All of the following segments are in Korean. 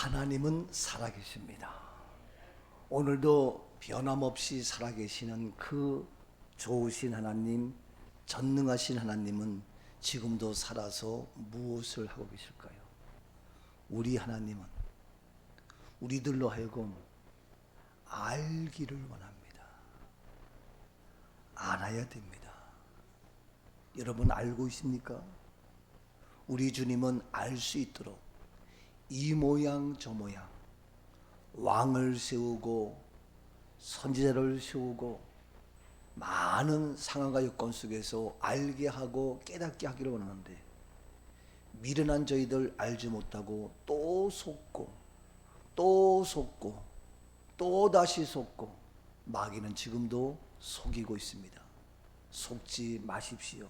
하나님은 살아계십니다. 오늘도 변함없이 살아계시는 그 좋으신 하나님, 전능하신 하나님은 지금도 살아서 무엇을 하고 계실까요? 우리 하나님은 우리들로 하여금 알기를 원합니다. 알아야 됩니다. 여러분 알고 있습니까? 우리 주님은 알 수 있도록 이 모양 저 모양 왕을 세우고 선지자를 세우고 많은 상황과 여건 속에서 알게 하고 깨닫게 하기를 원하는데, 미련한 저희들 알지 못하고 또 속고 또 속고 또 다시 속고, 마귀는 지금도 속이고 있습니다. 속지 마십시오.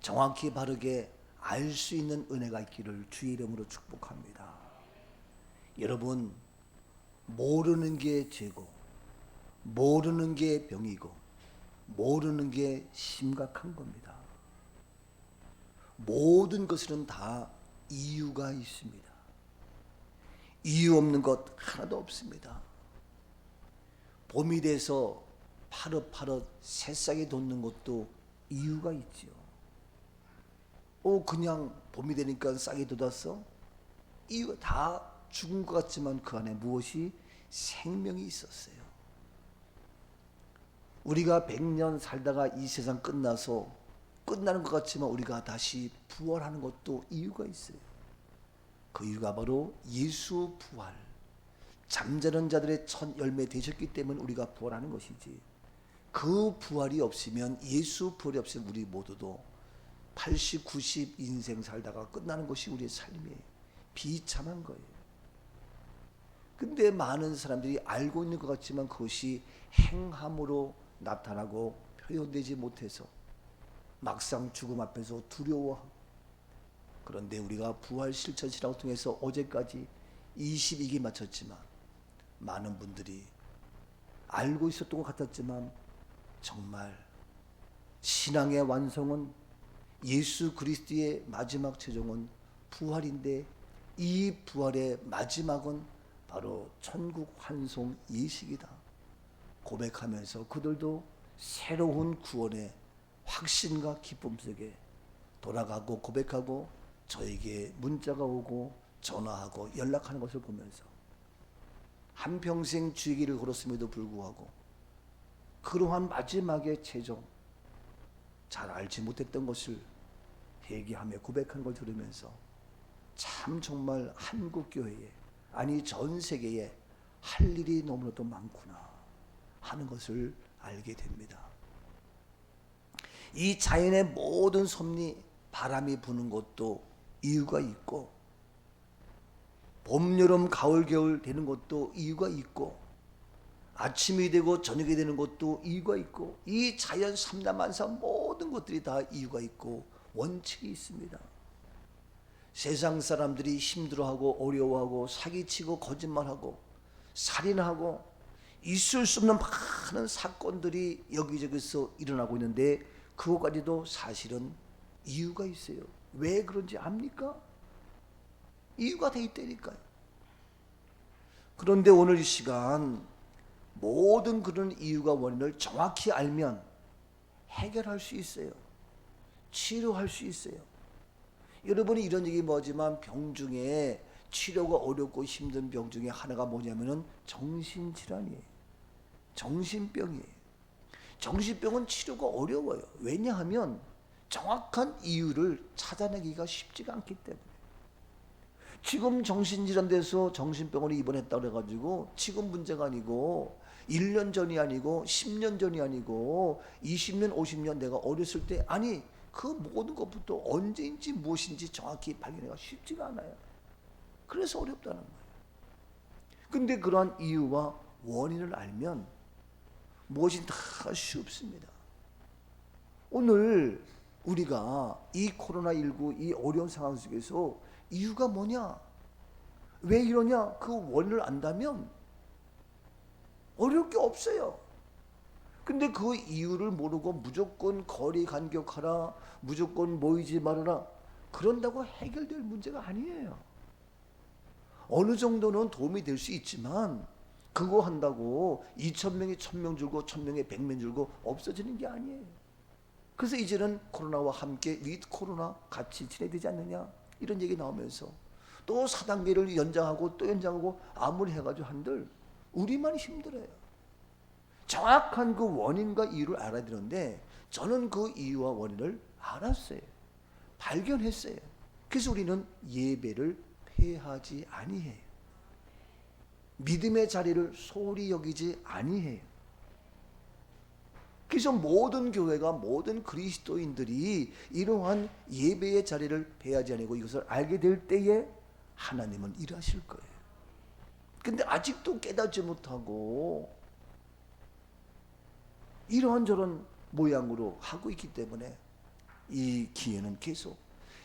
정확히 바르게 알 수 있는 은혜가 있기를 주의 이름으로 축복합니다. 여러분, 모르는 게 죄고 모르는 게 병이고 모르는 게 심각한 겁니다. 모든 것은 다 이유가 있습니다. 이유 없는 것 하나도 없습니다. 봄이 돼서 파릇파릇 새싹이 돋는 것도 이유가 있지요. 그냥 봄이 되니까 싹이 돋았어? 이유가 다 죽은 것 같지만 그 안에 무엇이 생명이 있었어요. 우리가 100년 살다가 이 세상 끝나서 끝나는 것 같지만 우리가 다시 부활하는 것도 이유가 있어요. 그 이유가 바로 예수 부활, 잠자는 자들의 첫 열매 되셨기 때문에 우리가 부활하는 것이지, 그 부활이 없으면, 예수 부활이 없으면 우리 모두도 80, 90 인생 살다가 끝나는 것이 우리의 삶이에요. 비참한 거예요. 근데 많은 사람들이 알고 있는 것 같지만 그것이 행함으로 나타나고 표현되지 못해서 막상 죽음 앞에서 두려워하고, 그런데 우리가 부활 실천 신앙을 통해서 어제까지 22기 마쳤지만 많은 분들이 알고 있었던 것 같았지만, 정말 신앙의 완성은, 예수 그리스도의 마지막 최종은 부활인데, 이 부활의 마지막은 바로 천국 환송 예식이다 고백하면서 그들도 새로운 구원의 확신과 기쁨 속에 돌아가고 고백하고 저에게 문자가 오고 전화하고 연락하는 것을 보면서 한평생 주의 길을 걸었음에도 불구하고 그러한 마지막의 최종, 잘 알지 못했던 것을 회개하며 고백하는 걸 들으면서 참 정말 한국 교회에, 아니 전 세계에 할 일이 너무나도 많구나 하는 것을 알게 됩니다. 이 자연의 모든 섭리, 바람이 부는 것도 이유가 있고, 봄, 여름, 가을, 겨울 되는 것도 이유가 있고, 아침이 되고 저녁이 되는 것도 이유가 있고, 이 자연 삼라만사 모든 것들이 다 이유가 있고 원칙이 있습니다. 세상 사람들이 힘들어하고 어려워하고 사기치고 거짓말하고 살인하고 있을 수 없는 많은 사건들이 여기저기서 일어나고 있는데, 그것까지도 사실은 이유가 있어요. 왜 그런지 압니까? 이유가 돼 있다니까요. 그런데 오늘 이 시간 모든 그런 이유가 원인을 정확히 알면 해결할 수 있어요. 치료할 수 있어요. 여러분이 이런 얘기 뭐지만, 병 중에 치료가 어렵고 힘든 병 중에 하나가 뭐냐면은 정신질환이에요. 정신병이에요. 정신병은 치료가 어려워요. 왜냐하면 정확한 이유를 찾아내기가 쉽지가 않기 때문에. 지금 정신질환 돼서 정신병원에 입원했다고 해가지고 지금 문제가 아니고 1년 전이 아니고 10년 전이 아니고 20년 50년 내가 어렸을 때, 아니 그 모든 것부터 언제인지 무엇인지 정확히 발견하기가 쉽지가 않아요. 그래서 어렵다는 거예요. 근데 그러한 이유와 원인을 알면 무엇이 다 쉽습니다. 오늘 우리가 이 코로나19 이 어려운 상황 속에서 이유가 뭐냐, 왜 이러냐, 그 원인을 안다면 어려울 게 없어요. 근데 그 이유를 모르고 무조건 거리 간격하라, 무조건 모이지 말아라, 그런다고 해결될 문제가 아니에요. 어느 정도는 도움이 될 수 있지만 그거 한다고 2,000명이 1,000명 줄고 1,000명이 100명 줄고 없어지는 게 아니에요. 그래서 이제는 코로나와 함께 위드 코로나 같이 지내야 되지 않느냐 이런 얘기 나오면서 또 4단계를 연장하고 또 연장하고 아무리 해가지고 한들 우리만 힘들어요. 정확한 그 원인과 이유를 알아야 되는데 저는 그 이유와 원인을 알았어요. 발견했어요. 그래서 우리는 예배를 폐하지 아니해요. 믿음의 자리를 소홀히 여기지 아니해요. 그래서 모든 교회가 모든 그리스도인들이 이러한 예배의 자리를 폐하지 아니고 이것을 알게 될 때에 하나님은 일하실 거예요. 근데 아직도 깨닫지 못하고 이런저런 모양으로 하고 있기 때문에 이 기회는 계속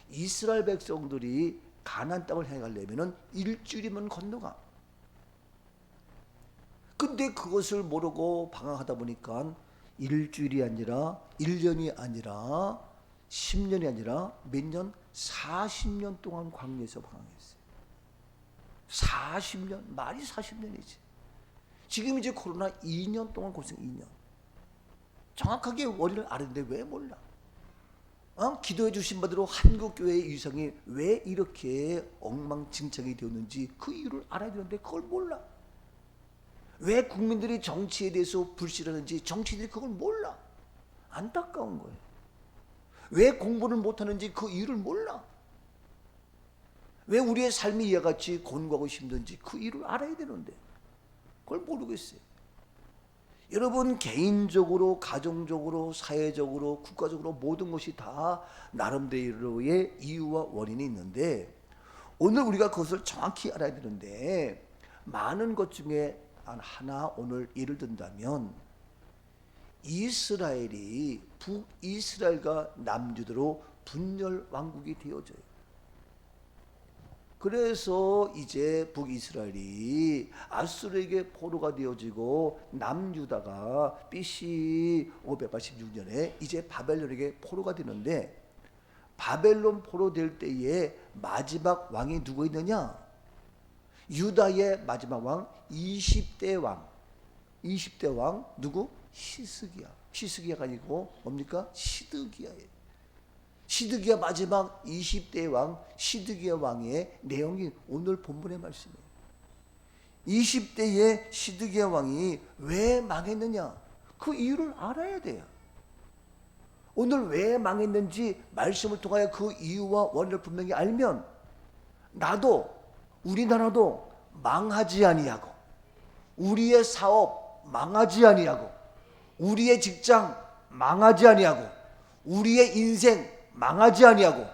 이스라엘 백성들이 가나안 땅을 향하려면 일주일이면 건너가. 근데 그것을 모르고 방황하다 보니까 일주일이 아니라 1년이 아니라 10년이 아니라 몇 년? 40년 동안 광야에서 방황했어요. 40년, 말이 40년이지. 지금 이제 코로나 2년 동안 고생 2년. 정확하게 원인을 아는데 왜 몰라? 기도해 주신 바대로 한국교회의 위상이 왜 이렇게 엉망진창이 되었는지 그 이유를 알아야 되는데 그걸 몰라. 왜 국민들이 정치에 대해서 불신하는지 정치인들이 그걸 몰라. 안타까운 거예요. 왜 공부를 못하는지 그 이유를 몰라. 왜 우리의 삶이 이와같이 곤고하고 힘든지 그 이유를 알아야 되는데 그걸 모르겠어요. 여러분 개인적으로 가정적으로 사회적으로 국가적으로 모든 것이 다 나름대로의 이유와 원인이 있는데 오늘 우리가 그것을 정확히 알아야 되는데 많은 것 중에 하나 오늘 예를 든다면 이스라엘이 북이스라엘과 남유다로 분열 왕국이 되어져요. 그래서 이제 북이스라엘이 아수르에게 포로가 되어지고 남유다가 BC 586년에 이제 바벨론에게 포로가 되는데 바벨론 포로 될 때에 마지막 왕이 누구 있느냐? 유다의 마지막 왕 20대 왕. 20대 왕 누구? 히스기야. 히스기야가 아니고 뭡니까? 시드기야예요. 시드기야 마지막 20대 왕 시드기야 왕의 내용이 오늘 본문의 말씀이에요. 20대의 시드기야 왕이 왜 망했느냐? 그 이유를 알아야 돼요. 오늘 왜 망했는지 말씀을 통하여 그 이유와 원인을 분명히 알면 나도 우리나라도 망하지 아니하고 우리의 사업 망하지 아니하고 우리의 직장 망하지 아니하고 우리의 인생 망하지 아니하고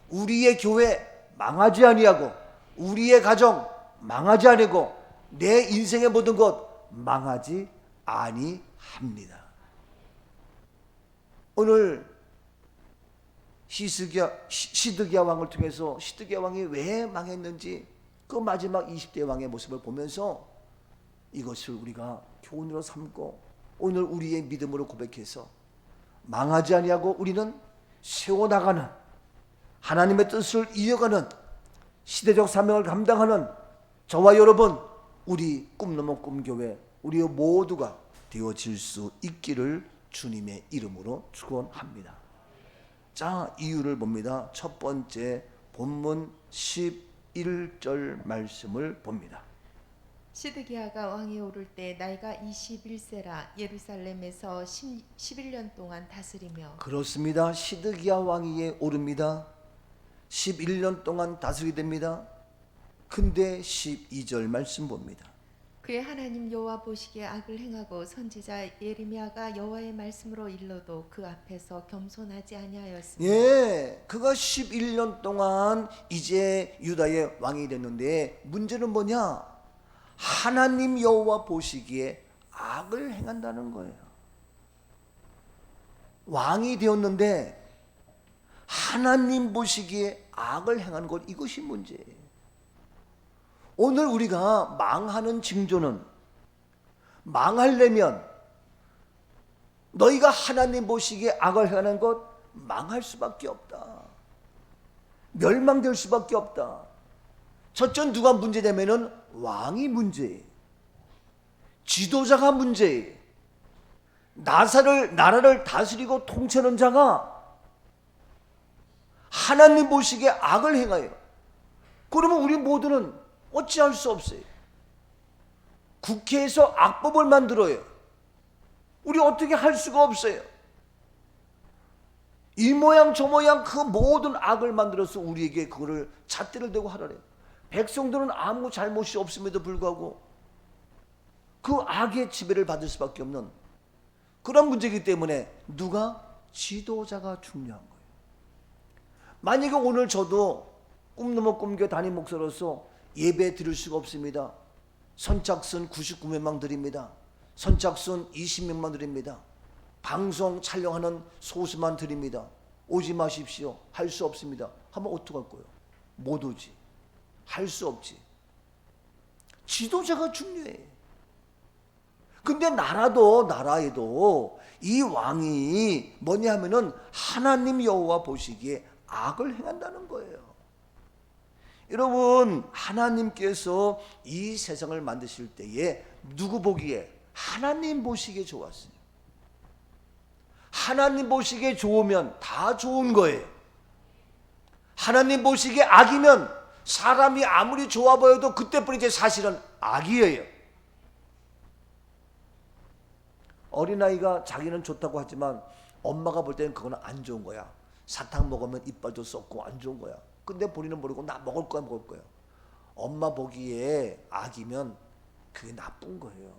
우리의 교회 망하지 아니하고 우리의 가정 망하지 아니고 내 인생의 모든 것 망하지 아니합니다. 오늘 시드기야 왕을 통해서 시드기야 왕이 왜 망했는지 그 마지막 20대 왕의 모습을 보면서 이것을 우리가 교훈으로 삼고 오늘 우리의 믿음으로 고백해서 망하지 아니하고 우리는 세워나가는 하나님의 뜻을 이어가는 시대적 사명을 감당하는 저와 여러분 우리 꿈넘은 꿈교회 우리 모두가 되어질 수 있기를 주님의 이름으로 축원합니다. 자, 이유를 봅니다. 첫 번째 본문 11절 말씀을 봅니다. 시드기야가 왕에 오를 때 나이가 21세라 예루살렘에서 11년 동안 다스리며. 그렇습니다. 시드기야 왕위에 오릅니다. 11년 동안 다스리게 됩니다. 근데 12절 말씀 봅니다. 그의 하나님 여호와 보시기에 악을 행하고 선지자 예레미야가 여호와의 말씀으로 일러도 그 앞에서 겸손하지 아니하였으며. 예, 그가 11년 동안 이제 유다의 왕이 됐는데 문제는 뭐냐? 하나님 여호와 보시기에 악을 행한다는 거예요. 왕이 되었는데 하나님 보시기에 악을 행하는 것, 이것이 문제예요. 오늘 우리가 망하는 징조는 망하려면 너희가 하나님 보시기에 악을 행하는 것 망할 수밖에 없다. 멸망될 수밖에 없다. 첫째 누가 문제냐면은 왕이 문제예요. 지도자가 문제예요. 나라를 다스리고 통치하는 자가 하나님 보시기에 악을 행하여. 그러면 우리 모두는 어찌할 수 없어요. 국회에서 악법을 만들어요. 우리 어떻게 할 수가 없어요. 이 모양 저 모양 그 모든 악을 만들어서 우리에게 그거를 잣대를 대고 하라래요. 백성들은 아무 잘못이 없음에도 불구하고 그 악의 지배를 받을 수밖에 없는 그런 문제이기 때문에 누가? 지도자가 중요한 거예요. 만약에 오늘 저도 꿈넘어 꿈교 담임 목사로서 예배 드릴 수가 없습니다. 선착순 99명만 드립니다. 선착순 20명만 드립니다. 방송 촬영하는 소수만 드립니다. 오지 마십시오. 할 수 없습니다. 하면 어떡할 거예요? 못 오지. 할 수 없지. 지도자가 중요해. 근데 나라에도 이 왕이 뭐냐 하면은 하나님 여호와 보시기에 악을 행한다는 거예요. 여러분, 하나님께서 이 세상을 만드실 때에 누구 보기에? 하나님 보시기에 좋았어요. 하나님 보시기에 좋으면 다 좋은 거예요. 하나님 보시기에 악이면 사람이 아무리 좋아 보여도 그때뿐 이제 사실은 악이에요. 어린아이가 자기는 좋다고 하지만 엄마가 볼 때는 그건 안 좋은 거야. 사탕 먹으면 이빨도 썩고 안 좋은 거야. 근데 본인은 모르고 나 먹을 거야. 엄마 보기에 악이면 그게 나쁜 거예요.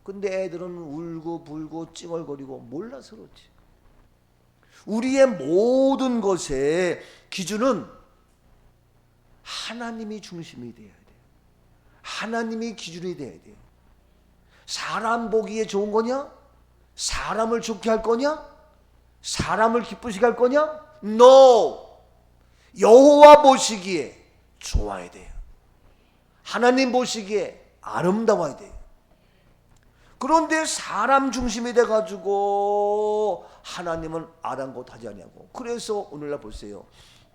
근데 애들은 울고 불고 찡얼거리고 몰라서 그렇지. 우리의 모든 것의 기준은 하나님이 중심이 돼야 돼요. 하나님이 기준이 돼야 돼요. 사람 보기에 좋은 거냐? 사람을 좋게 할 거냐? 사람을 기쁘시게 할 거냐? No! 여호와 보시기에 좋아야 돼요. 하나님 보시기에 아름다워야 돼요. 그런데 사람 중심이 돼가지고 하나님은 아랑곳하지 아니하고. 그래서 오늘날 보세요.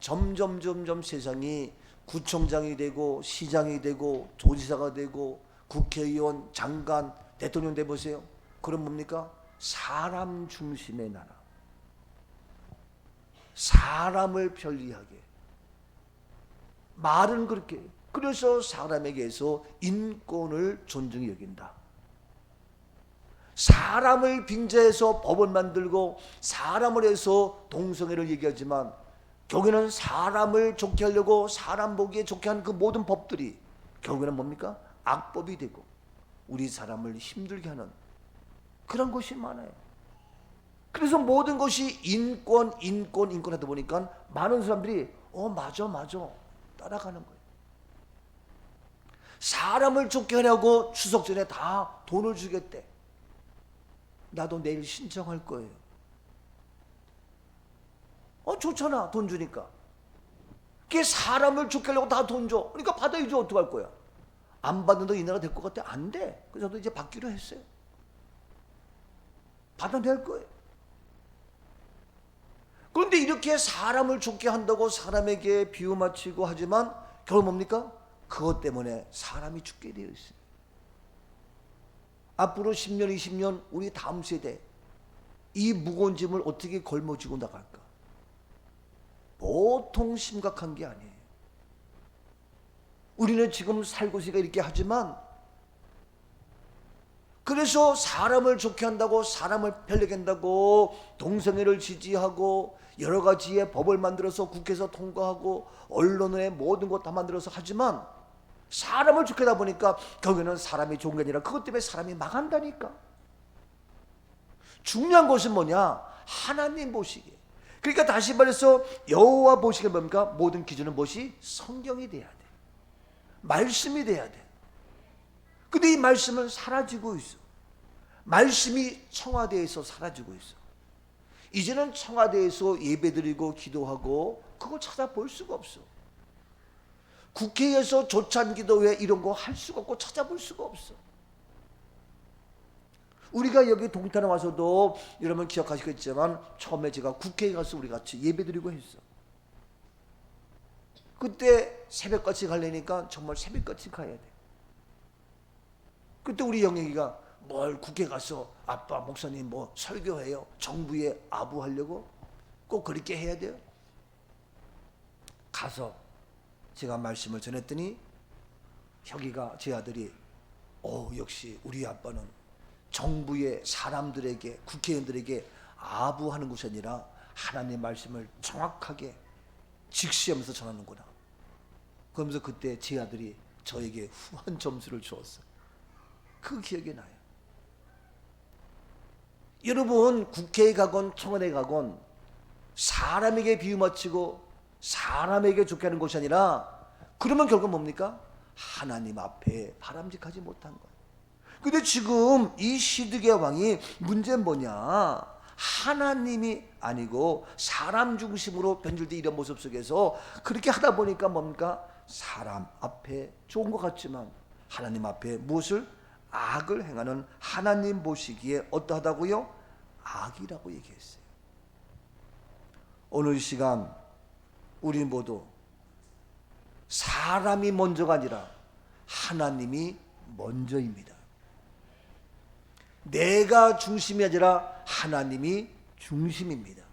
점점 세상이 구청장이 되고 시장이 되고 도지사가 되고 국회의원, 장관, 대통령 돼보세요. 그럼 뭡니까? 사람 중심의 나라. 사람을 편리하게. 말은 그렇게. 그래서 사람에게서 인권을 존중히 여긴다. 사람을 빙자해서 법을 만들고 사람을 해서 동성애를 얘기하지만 결국에는 사람을 좋게 하려고 사람 보기에 좋게 하는 그 모든 법들이 결국에는 뭡니까? 악법이 되고 우리 사람을 힘들게 하는 그런 것이 많아요. 그래서 모든 것이 인권 하다 보니까 많은 사람들이 맞아 따라가는 거예요. 사람을 좋게 하려고 추석 전에 다 돈을 주겠대. 나도 내일 신청할 거예요. 좋잖아, 돈 주니까. 그게 사람을 좋게 하려고 다 돈 줘. 그러니까 받아야죠. 어떡할 거야? 안 받는다 이 나라 될 것 같아? 안 돼. 그래서 저도 이제 받기로 했어요. 받아낼 거예요. 그런데 이렇게 사람을 좋게 한다고 사람에게 비유 맞추고 하지만 결국 뭡니까? 그것 때문에 사람이 죽게 되어 있어요. 앞으로 10년, 20년 우리 다음 세대 이 무거운 짐을 어떻게 걸머쥐고 나갈까? 보통 심각한 게 아니에요. 우리는 지금 살고 있으니까 이렇게 하지만 그래서 사람을 좋게 한다고 사람을 편리하게 한다고 동성애를 지지하고 여러 가지의 법을 만들어서 국회에서 통과하고 언론의 모든 것 다 만들어서 하지만 사람을 좋게 하다 보니까 결국에는 사람이 좋은 게 아니라 그것 때문에 사람이 망한다니까. 중요한 것은 뭐냐? 하나님 보시기에. 그러니까 다시 말해서 여호와 보시기에 뭡니까? 모든 기준은 무엇이? 성경이 돼야 돼. 말씀이 돼야 돼. 근데 이 말씀은 사라지고 있어. 말씀이 청와대에서 사라지고 있어. 이제는 청와대에서 예배드리고 기도하고 그걸 찾아볼 수가 없어. 국회에서 조찬기도회 이런 거 할 수가 없고 찾아볼 수가 없어. 우리가 여기 동탄에 와서도 여러분 기억하시겠지만 처음에 제가 국회에 가서 우리 같이 예배드리고 했어. 그때 새벽같이 가려니까 정말 새벽같이 가야 돼. 그때 우리 영애기가 뭘 국회 가서 아빠 목사님 뭐 설교해요, 정부에 아부하려고 꼭 그렇게 해야 돼요? 가서 제가 말씀을 전했더니 혁이가, 제 아들이 역시 우리 아빠는 정부의 사람들에게, 국회의원들에게 아부하는 것이 아니라 하나님 말씀을 정확하게 직시하면서 전하는구나. 그러면서 그때 제 아들이 저에게 후한 점수를 주었어요. 그 기억이 나요. 여러분, 국회에 가건 청와대에 가건 사람에게 비유 맞추고 사람에게 좋게 하는 것이 아니라, 그러면 결국 뭡니까? 하나님 앞에 바람직하지 못한 거예요. 근데 지금 이 시드기야 왕이 문제는 뭐냐? 하나님이 아니고 사람 중심으로 변질된 이런 모습 속에서 그렇게 하다 보니까 뭡니까? 사람 앞에 좋은 것 같지만 하나님 앞에 무엇을? 악을 행하는, 하나님 보시기에 어떠하다고요? 악이라고 얘기했어요. 오늘 이 시간 우리 모두 사람이 먼저가 아니라 하나님이 먼저입니다. 내가 중심이 아니라 하나님이 중심입니다.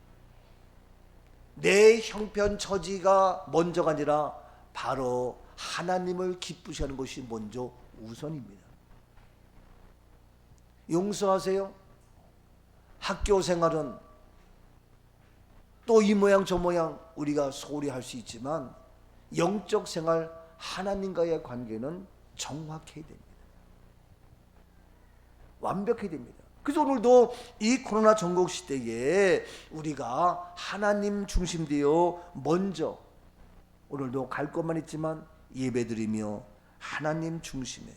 내 형편 처지가 먼저가 아니라 바로 하나님을 기쁘시게 하는 것이 먼저 우선입니다. 용서하세요. 학교 생활은 또 이 모양 저 모양 우리가 소홀히 할 수 있지만 영적 생활, 하나님과의 관계는 정확해야 됩니다. 완벽해야 됩니다. 그래서 오늘도 이 코로나 전국 시대에 우리가 하나님 중심되어 먼저, 오늘도 갈 것만 있지만 예배드리며 하나님 중심에,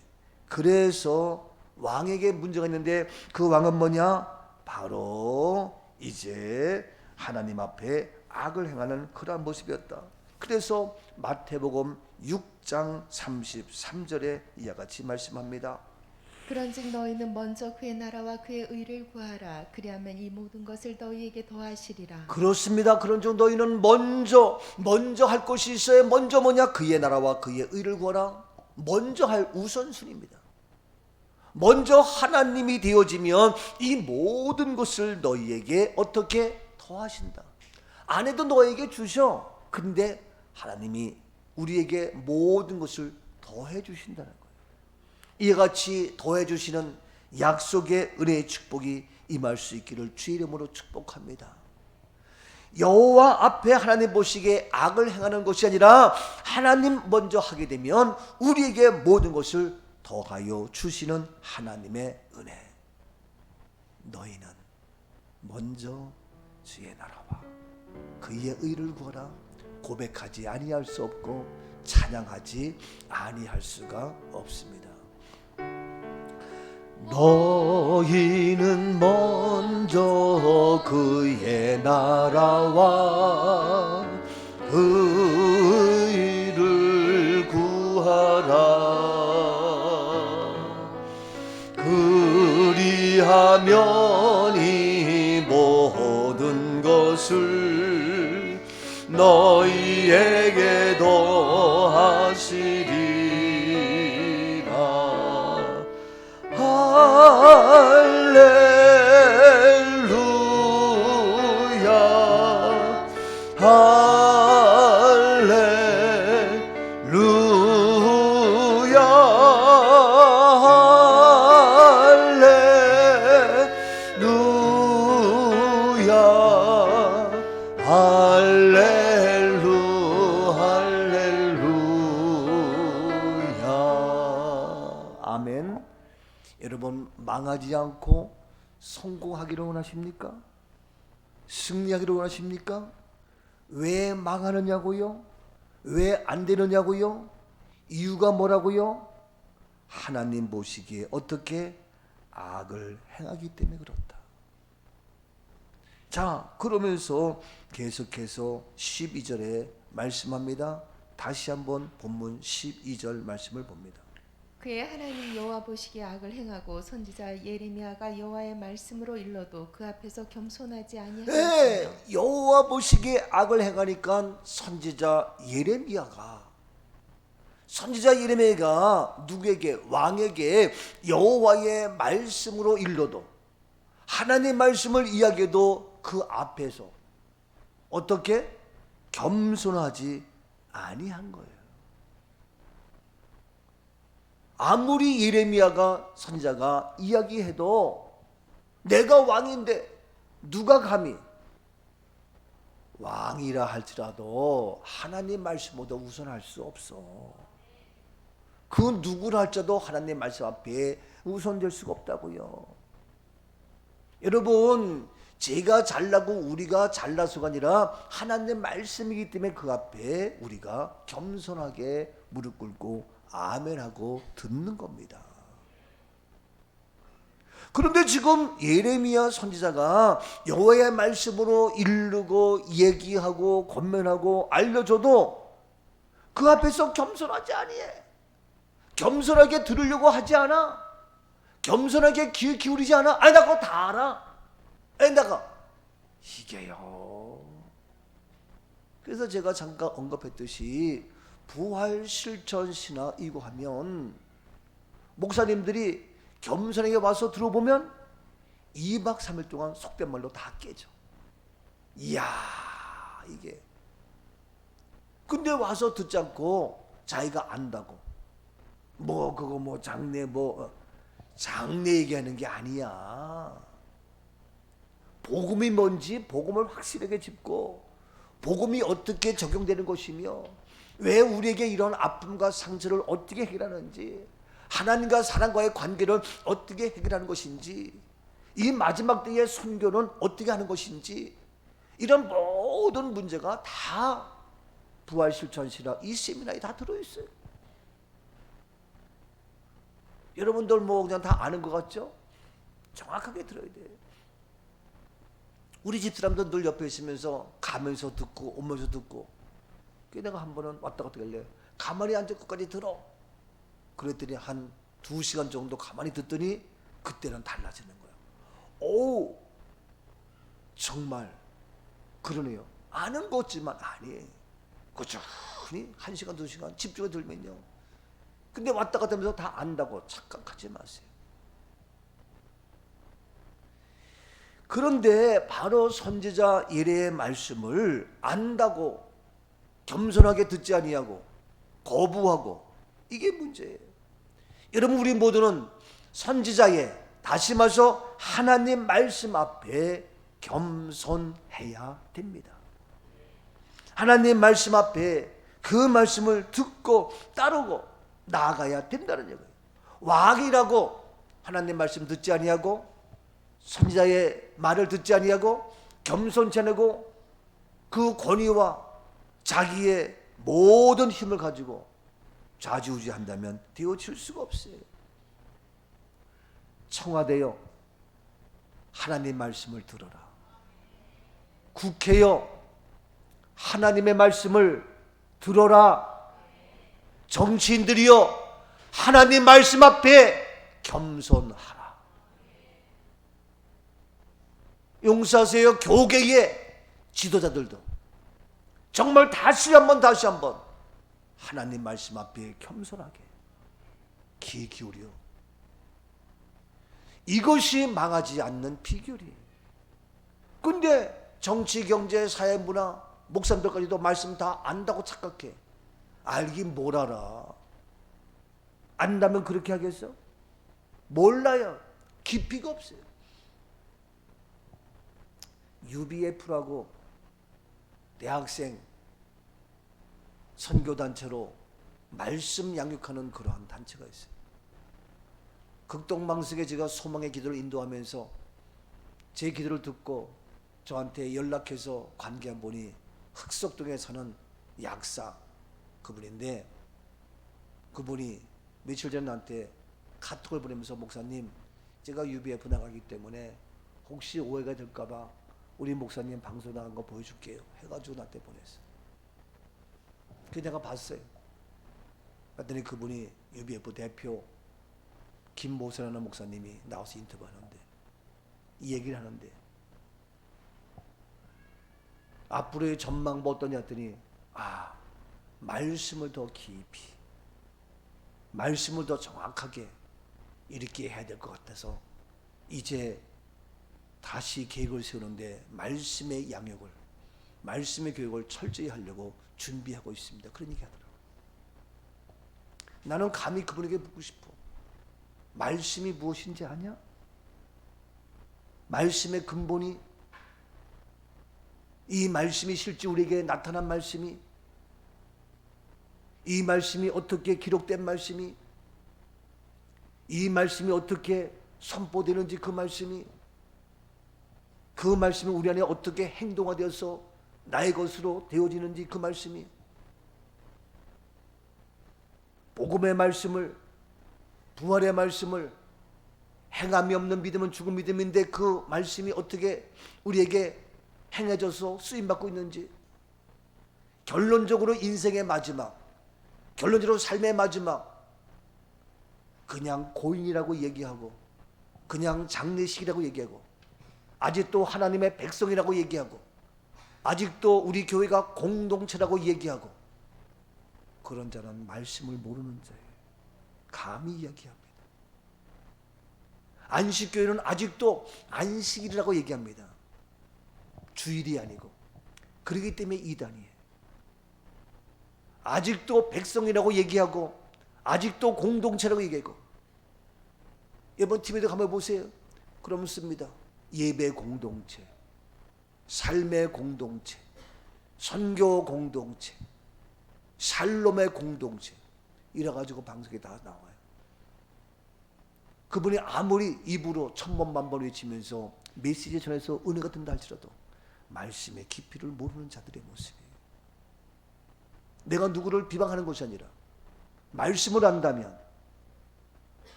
그래서 왕에게 문제가 있는데 그 왕은 뭐냐? 바로 이제 하나님 앞에 악을 행하는 그러한 모습이었다. 그래서 마태복음 6장 33절에 이와 같이 말씀합니다. 그런즉 너희는 먼저 그의 나라와 그의 의를 구하라. 그리하면 이 모든 것을 너희에게 더하시리라. 그렇습니다. 그런즉 너희는 먼저 할 것이 있어요. 먼저 뭐냐? 그의 나라와 그의 의를 구하라. 먼저 할 우선순위입니다. 먼저 하나님이 되어지면 이 모든 것을 너희에게 어떻게 더하신다. 안 해도 너에게 주셔. 근데 하나님이 우리에게 모든 것을 더해 주신다는 거예요. 이와 같이 더해 주시는 약속의 은혜의 축복이 임할 수 있기를 주의 이름으로 축복합니다. 여호와 앞에 하나님 보시기에 악을 행하는 것이 아니라 하나님 먼저 하게 되면 우리에게 모든 것을 더하여 주시는 하나님의 은혜. 너희는 먼저 주의 나라와 그의 의를 구하라. 고백하지 아니할 수 없고 찬양하지 아니할 수가 없습니다. 너희는 먼저 그의 나라와 의를 구하라. 그리하면 이 모든 것을 너희에게 더하시리라. 할렐루야, 할렐루야, 할렐루야, 할렐루야. 아멘. 여러분, 망하지 않고 성공하기를 원하십니까? 승리하기를 원하십니까? 왜 망하느냐고요? 왜 안 되느냐고요? 이유가 뭐라고요? 하나님 보시기에 어떻게? 악을 행하기 때문에 그렇다. 자, 그러면서 계속해서 12절에 말씀합니다. 다시 한번 본문 12절 말씀을 봅니다. 그의 하나님 여호와 보시기에 악을 행하고 선지자 예레미야가 여호와의 말씀으로 일러도 그 앞에서 겸손하지 아니하였으며 네, 여호와 보시기에 악을 행하니까 선지자 예레미야가 누구에게? 왕에게 여호와의 말씀으로 일러도, 하나님 말씀을 이야기해도 그 앞에서 어떻게? 겸손하지 아니한 거예요. 아무리 예레미야가 선지자가 이야기해도 내가 왕인데 누가 감히, 왕이라 할지라도 하나님 말씀보다 우선할 수 없어. 그 누구라 할지라도 하나님 말씀 앞에 우선될 수가 없다고요. 여러분, 제가 잘나고 우리가 잘나서가 아니라 하나님 말씀이기 때문에 그 앞에 우리가 겸손하게 무릎 꿇고 아멘하고 듣는 겁니다. 그런데 지금 예레미야 선지자가 여호와의 말씀으로 이르고 얘기하고 권면하고 알려줘도 그 앞에서 겸손하지 아니해. 겸손하게 들으려고 하지 않아. 겸손하게 귀 기울이지 않아. 아니 나 그거 다 알아. 아니 나가 이게요. 그래서 제가 잠깐 언급했듯이 부활 실천 신화 이거 하면 목사님들이 겸손하게 와서 들어보면 2박 3일 동안 속된 말로 다 깨져. 이야 이게. 근데 와서 듣지 않고 자기가 안다고 뭐 그거 뭐 장래 장래 얘기하는 게 아니야. 복음이 뭔지 복음을 확실하게 짚고 복음이 어떻게 적용되는 것이며 왜 우리에게 이런 아픔과 상처를 어떻게 해결하는지, 하나님과 사람과의 관계를 어떻게 해결하는 것인지, 이 마지막 때의 선교는 어떻게 하는 것인지, 이런 모든 문제가 다 부활실천시라 이 세미나에 다 들어있어요. 여러분들 뭐 그냥 다 아는 것 같죠? 정확하게 들어야 돼요. 우리 집사람도 늘 옆에 있으면서 가면서 듣고 오면서 듣고, 그래서 내가 한 번은 왔다 갔다 하길래 가만히 앉아 끝까지 들어. 그랬더니 한 2시간 정도 가만히 듣더니 그때는 달라지는 거야. 오, 정말 그러네요. 아는 거지만 아니에요. 꾸준히 1시간 2시간 집중해 들면요. 근데 왔다 갔다 하면서 다 안다고 착각하지 마세요. 그런데 바로 선지자 예레의 말씀을 안다고 겸손하게 듣지 아니하고 거부하고, 이게 문제예요. 여러분, 우리 모두는 선지자의, 다시 말해서 하나님 말씀 앞에 겸손해야 됩니다. 하나님 말씀 앞에 그 말씀을 듣고 따르고 나아가야 된다는 얘기예요. 왕이라고 하나님 말씀 듣지 아니하고 선지자의 말을 듣지 아니하고 겸손치 않고 그 권위와 자기의 모든 힘을 가지고 좌지우지한다면 되어질 수가 없어요. 청와대여 하나님 말씀을 들어라. 국회여 하나님의 말씀을 들어라. 정치인들이여 하나님 말씀 앞에 겸손하라. 용서하세요. 교계의 지도자들도 정말 다시 한번 하나님 말씀 앞에 겸손하게 귀 기울여. 이것이 망하지 않는 비결이에요. 근데 정치, 경제, 사회, 문화, 목사님들까지도 말씀 다 안다고 착각해. 알긴 뭘 알아. 안다면 그렇게 하겠어? 몰라요. 깊이가 없어요. UBF라고 대학생 선교단체로 말씀 양육하는 그러한 단체가 있어요. 극동방석에 제가 소망의 기도를 인도하면서 제 기도를 듣고 저한테 연락해서 관계한 분이 흑석동에 사는 약사 그분인데, 그분이 며칠 전에 나한테 카톡을 보내면서 목사님, 제가 UBF 나가기 때문에 혹시 오해가 될까봐 우리 목사님 방송 나간 거 보여줄게요 해가지고 나한테 보냈어. 그래서 내가 봤어요. 봤더니 그분이 UBF 대표 김모세라는 목사님이 나와서 인터뷰하는데 이 얘기를 하는데 앞으로의 전망 뭐 어떠냐 했더니 말씀을 더 깊이 말씀을 더 정확하게 이렇게 해야 될 것 같아서 이제 다시 계획을 세우는데 말씀의 양육을 말씀의 교육을 철저히 하려고 준비하고 있습니다. 그런 얘기 하더라고요. 나는 감히 그분에게 묻고 싶어. 말씀이 무엇인지 아냐? 말씀의 근본이 이 말씀이 실제 우리에게 나타난 말씀이 이 말씀이 어떻게 기록된 말씀이 이 말씀이 어떻게 선포되는지 그 말씀이 우리 안에 어떻게 행동화되어서 나의 것으로 되어지는지 그 말씀이 복음의 말씀을 부활의 말씀을 행함이 없는 믿음은 죽은 믿음인데 그 말씀이 어떻게 우리에게 행해져서 쓰임받고 있는지 결론적으로 인생의 마지막 결론적으로 삶의 마지막 그냥 고인이라고 얘기하고 그냥 장례식이라고 얘기하고 아직도 하나님의 백성이라고 얘기하고 아직도 우리 교회가 공동체라고 얘기하고 그런 자는 말씀을 모르는 자예요. 감히 이야기합니다. 안식교회는 아직도 안식일이라고 얘기합니다. 주일이 아니고 그렇기 때문에 이단이에요. 아직도 백성이라고 얘기하고 아직도 공동체라고 얘기하고 이번 TV도 가만 보세요. 그러면 씁니다. 예배 공동체, 삶의 공동체, 선교 공동체, 샬롬의 공동체 이래가지고 방송에 다 나와요. 그분이 아무리 입으로 천번만번 외치면서 메시지 전해서 은혜가 된다 할지라도 말씀의 깊이를 모르는 자들의 모습이에요. 내가 누구를 비방하는 것이 아니라 말씀을 안다면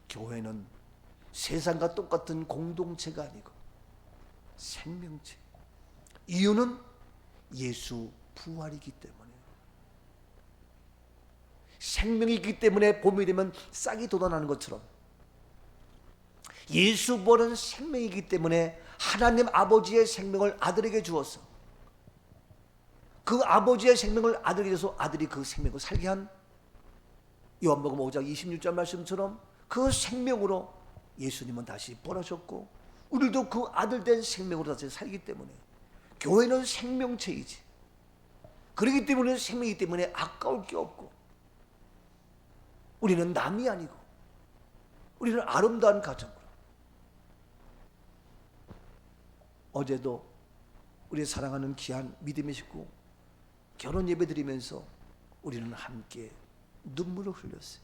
교회는 세상과 똑같은 공동체가 아니고 생명체. 이유는 예수 부활이기 때문에 생명이 있기 때문에 봄이 되면 싹이 돋아나는 것처럼 예수 부활은 생명이기 때문에 하나님 아버지의 생명을 아들에게 주어서 그 아버지의 생명을 아들에게 줘서 아들이 그 생명을 살게 한 요한복음 5장 26절 말씀처럼 그 생명으로 예수님은 다시 부활하셨고 우리도 그 아들 된 생명으로 다시 살기 때문에 교회는 생명체이지. 그렇기 때문에 생명이기 때문에 아까울 게 없고 우리는 남이 아니고 우리는 아름다운 가정으로 어제도 우리 사랑하는 귀한 믿음의 식구 결혼 예배 드리면서 우리는 함께 눈물을 흘렸어요.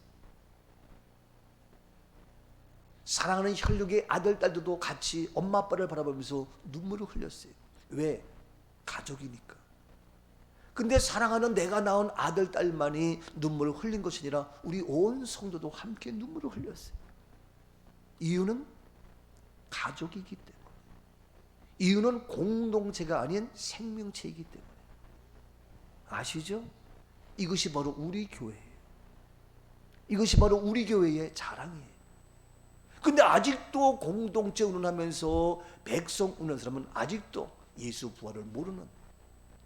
사랑하는 혈육의 아들, 딸들도 같이 엄마 아빠를 바라보면서 눈물을 흘렸어요. 왜? 가족이니까. 근데 사랑하는 내가 낳은 아들, 딸만이 눈물을 흘린 것이 아니라 우리 온 성도도 함께 눈물을 흘렸어요. 이유는 가족이기 때문에. 이유는 공동체가 아닌 생명체이기 때문에. 아시죠? 이것이 바로 우리 교회예요. 이것이 바로 우리 교회의 자랑이에요. 근데 아직도 공동체 운운하면서 백성 운는 사람은 아직도 예수 부활을 모르는,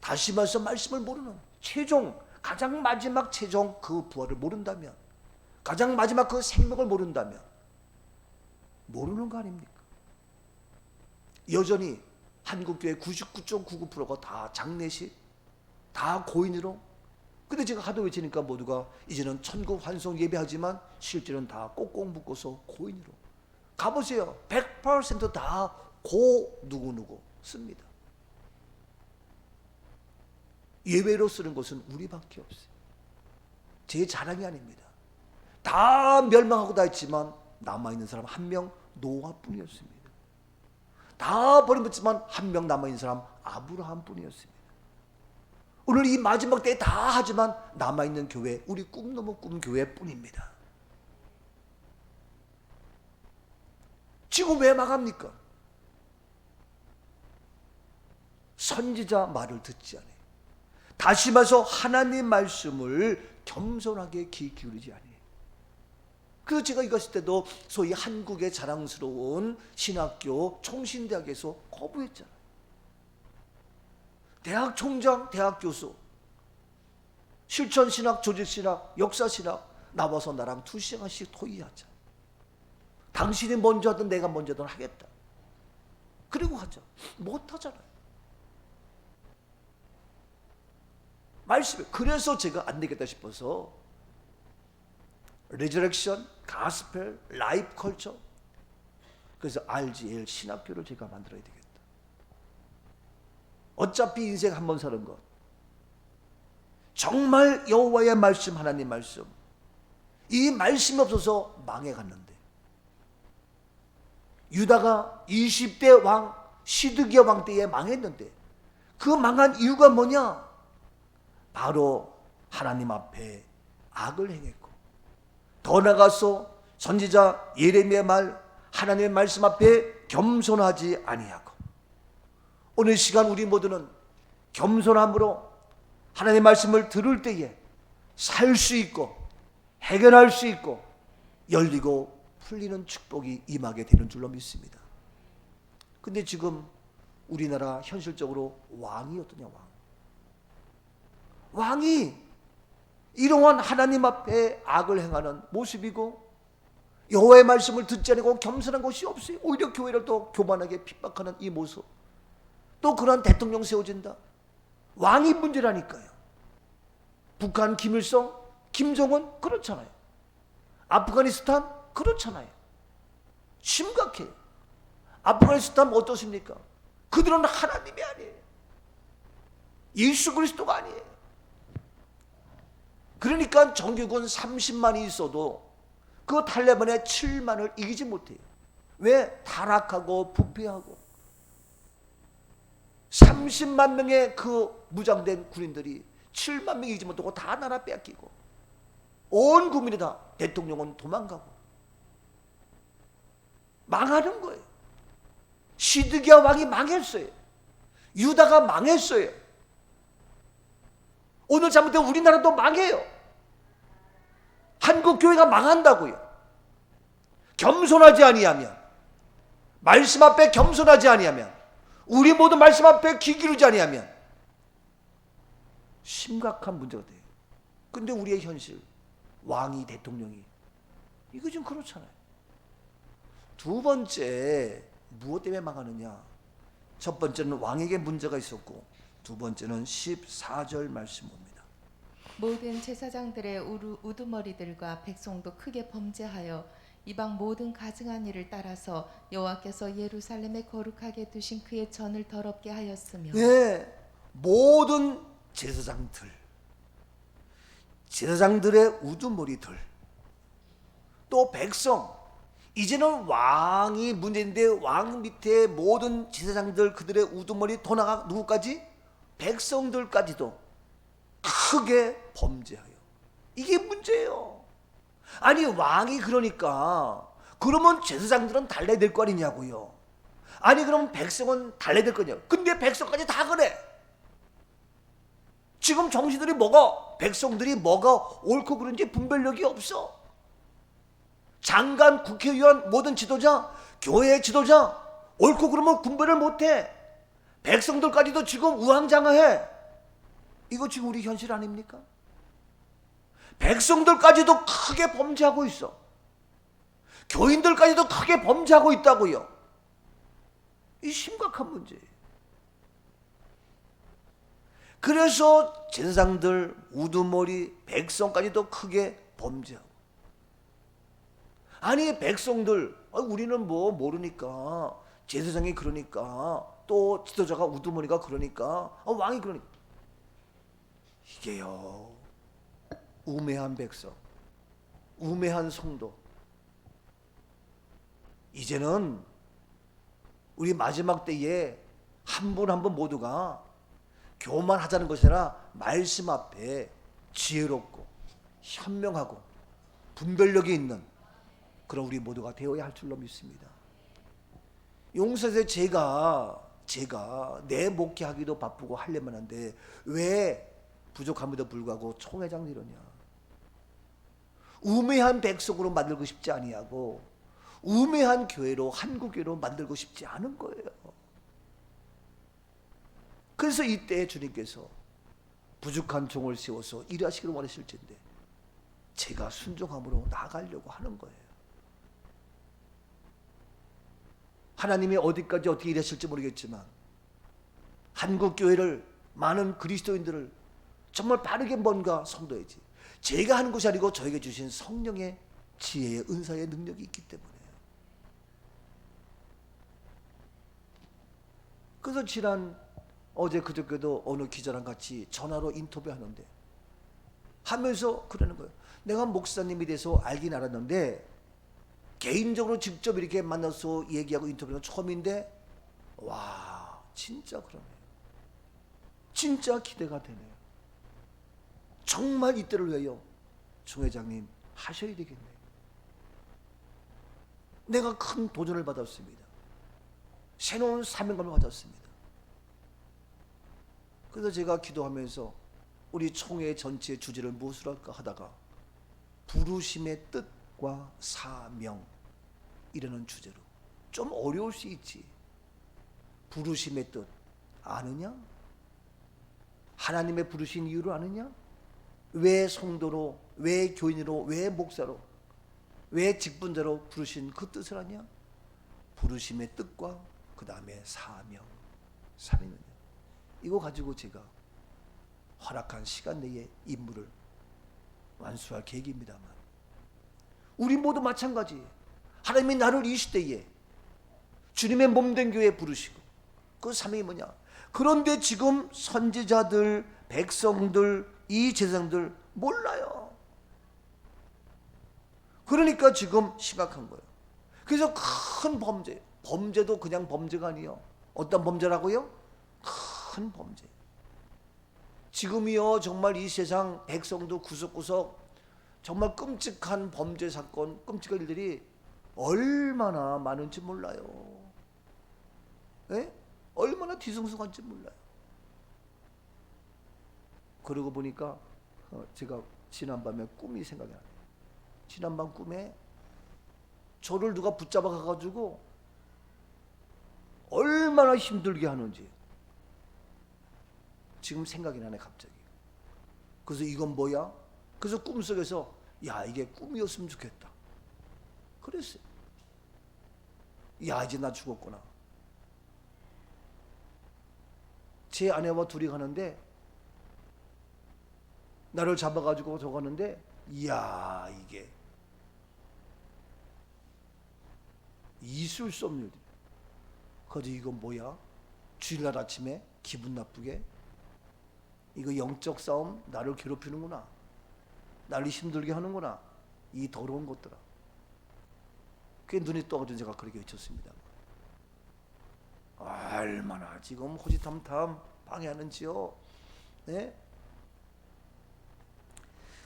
다시 말해서 말씀을 모르는, 최종 가장 마지막 최종 그 부활을 모른다면, 가장 마지막 그 생명을 모른다면 모르는 거 아닙니까? 여전히 한국교회 99.99%가 다 장례식, 다 고인으로. 근데 제가 하도 외치니까 모두가 이제는 천국 환송 예배하지만 실제는 다 꼭꼭 묶어서 고인으로. 가보세요. 100% 다 고 누구누구 씁니다. 예외로 쓰는 것은 우리밖에 없어요. 제 자랑이 아닙니다. 다 멸망하고 다 했지만 남아있는 사람 한 명 노아뿐이었습니다. 다 버림받지만 한 명 남아있는 사람 아브라함뿐이었습니다. 오늘 이 마지막 때에 다 하지만 남아있는 교회, 우리 꿈 넘어 꿈 교회뿐입니다. 지금 왜 망합니까? 선지자 말을 듣지 않아요. 다시 말해서 하나님 말씀을 겸손하게 귀 기울이지 않아요. 그래서 제가 이거 했을 때도 소위 한국의 자랑스러운 신학교 총신대학에서 거부했잖아요. 대학 총장, 대학 교수, 실천신학, 조직신학, 역사신학 나와서 나랑 2시간씩 토의하자. 당신이 먼저 하든 내가 먼저 하든 하겠다. 그리고 하자. 못하잖아요. 말씀에. 그래서 제가 안 되겠다 싶어서 리저렉션, 가스펠, 라이프 컬처, 그래서 RGL 신학교를 제가 만들어야 되겠다. 어차피 인생 한 번 사는 것, 정말 여호와의 말씀, 하나님 말씀, 이 말씀이 없어서 망해갔는데, 유다가 20대 왕 시드기야 왕 때에 망했는데, 그 망한 이유가 뭐냐? 바로 하나님 앞에 악을 행했고, 더 나아가서 선지자 예레미야 말, 하나님의 말씀 앞에 겸손하지 아니하고, 오늘 시간 우리 모두는 겸손함으로 하나님의 말씀을 들을 때에 살 수 있고 해결할 수 있고 열리고 풀리는 축복이 임하게 되는 줄로 믿습니다. 근데 지금 우리나라 현실적으로 왕이 어떠냐? 왕이 이러한 하나님 앞에 악을 행하는 모습이고, 여호와의 말씀을 듣지 않고 겸손한 것이 없어요. 오히려 교회를 더 교만하게 핍박하는 이 모습, 또 그런 대통령 세워진다. 왕이 문제라니까요. 북한 김일성, 김정은 그렇잖아요. 아프가니스탄 그렇잖아요. 심각해요. 아프가니스탄 어떻습니까? 그들은 하나님이 아니에요. 예수 그리스도가 아니에요. 그러니까 정규군 30만이 있어도 그 탈레반의 7만을 이기지 못해요. 왜? 타락하고 부패하고 30만 명의 그 무장된 군인들이 7만 명 이기지 못하고 다 나라 빼앗기고, 온 국민이 다, 대통령은 도망가고 망하는 거예요. 시드기야 왕이 망했어요. 유다가 망했어요. 오늘 잘못되면 우리나라도 망해요. 한국 교회가 망한다고요. 겸손하지 아니하면, 말씀 앞에 겸손하지 아니하면, 우리 모두 말씀 앞에 귀 기울이지 아니하면 심각한 문제가 돼요. 근데 우리의 현실, 왕이, 대통령이, 이거 좀 그렇잖아요. 두 번째, 무엇 때문에 망하느냐? 첫 번째는 왕에게 문제가 있었고, 두 번째는 14절 말씀 봅니다. 모든 제사장들의 우두머리들과 백성도 크게 범죄하여 이방 모든 가증한 일을 따라서 여호와께서 예루살렘에 거룩하게 두신 그의 전을 더럽게 하였으며, 네, 모든 제사장들의 우두머리들, 또 백성, 이제는 왕이 문제인데 왕 밑에 모든 제사장들, 그들의 우두머리 더 나가 누구까지? 백성들까지도 크게 범죄하여. 이게 문제예요. 아니 왕이 그러니까 그러면 제사장들은 달라야 될 거 아니냐고요. 아니 그러면 백성은 달라야 될 거냐. 근데 백성까지 다 그래. 지금 정치들이 뭐가, 백성들이 뭐가 옳고 그른지 분별력이 없어. 장관, 국회의원, 모든 지도자, 교회 지도자 옳고 그러면 분별을 못해. 백성들까지도 지금 우왕좌왕해. 이거 지금 우리 현실 아닙니까? 백성들까지도 크게 범죄하고 있어. 교인들까지도 크게 범죄하고 있다고요. 이 심각한 문제예요. 그래서 제사장들, 우두머리, 백성까지도 크게 범죄하고. 아니 백성들, 우리는 뭐 모르니까, 제사장이 그러니까, 또 지도자가 우두머리가 그러니까, 왕이 그러니까. 이게요, 우매한 백성, 우매한 성도. 이제는 우리 마지막 때에 한 분 한 분 모두가 교만하자는 것이 아니라 말씀 앞에 지혜롭고 현명하고 분별력이 있는 그런 우리 모두가 되어야 할 줄로 믿습니다. 용서에서 제가 내 목회하기도 바쁘고 하려면 한데 왜 부족함에도 불구하고 총회장 이러냐. 우매한 백성으로 만들고 싶지 아니하고 우매한 교회로, 한국교회로 만들고 싶지 않은 거예요. 그래서 이때 주님께서 부족한 종을 세워서 일하시기를 원하실 텐데 제가 순종함으로 나아가려고 하는 거예요. 하나님이 어디까지 어떻게 일하실지 모르겠지만 한국교회를, 많은 그리스도인들을 정말 바르게 뭔가 선도해야지. 제가 하는 것이 아니고 저에게 주신 성령의 지혜의 은사의 능력이 있기 때문에. 그래서 어제 그저께도 어느 기자랑 같이 전화로 인터뷰하는데 하면서 그러는 거예요. 내가 목사님에 대해서 알긴 알았는데 개인적으로 직접 이렇게 만나서 얘기하고 인터뷰는 처음인데 와, 진짜 그러네요. 진짜 기대가 되네요. 정말 이때를 위하여 종 회장님 하셔야 되겠네요. 내가 큰 도전을 받았습니다. 새로운 사명감을 받았습니다. 그래서 제가 기도하면서 우리 총회 전체의 주제를 무엇으로 할까 하다가 부르심의 뜻과 사명 이라는 주제로. 좀 어려울 수 있지. 부르심의 뜻 아느냐? 하나님의 부르신 이유를 아느냐? 왜 성도로, 왜 교인으로, 왜 목사로, 왜 직분자로 부르신 그 뜻을 아냐? 부르심의 뜻과 그 다음에 사명, 사명은요. 이거 가지고 제가 허락한 시간 내에 임무를 완수할 계획입니다만 우리 모두 마찬가지. 하나님이 나를 이 시대에 주님의 몸된 교회에 부르시고 그 사명이 뭐냐? 그런데 지금 선지자들, 백성들, 이 제사장들 몰라요. 그러니까 지금 심각한 거예요. 그래서 큰 범죄, 범죄도 그냥 범죄가 아니에요. 어떤 범죄라고요? 큰 범죄. 지금이요 정말 이 세상 백성도 구석구석 정말 끔찍한 범죄 사건, 끔찍한 일들이 얼마나 많은지 몰라요. 예? 얼마나 뒤숭숭한지 몰라요. 그러고 보니까 제가 지난밤에 꿈이 생각이 나요. 지난밤 꿈에 저를 누가 붙잡아 가가지고 얼마나 힘들게 하는지 지금 생각이 나네 갑자기. 그래서 이건 뭐야? 그래서 꿈속에서 야 이게 꿈이었으면 좋겠다 그랬어요. 야 이제 나 죽었구나. 제 아내와 둘이 가는데 나를 잡아가지고 저 가는데 이야 이게 있을 수 없는 일이야. 그래서 이건 뭐야? 주일날 아침에 기분 나쁘게 이거 영적 싸움 나를 괴롭히는구나. 나를 힘들게 하는구나. 이 더러운 것들아. 그게 눈이 떠가지고 제가 그렇게 외쳤습니다. 얼마나 지금 호시탐탐 방해하는지요. 네?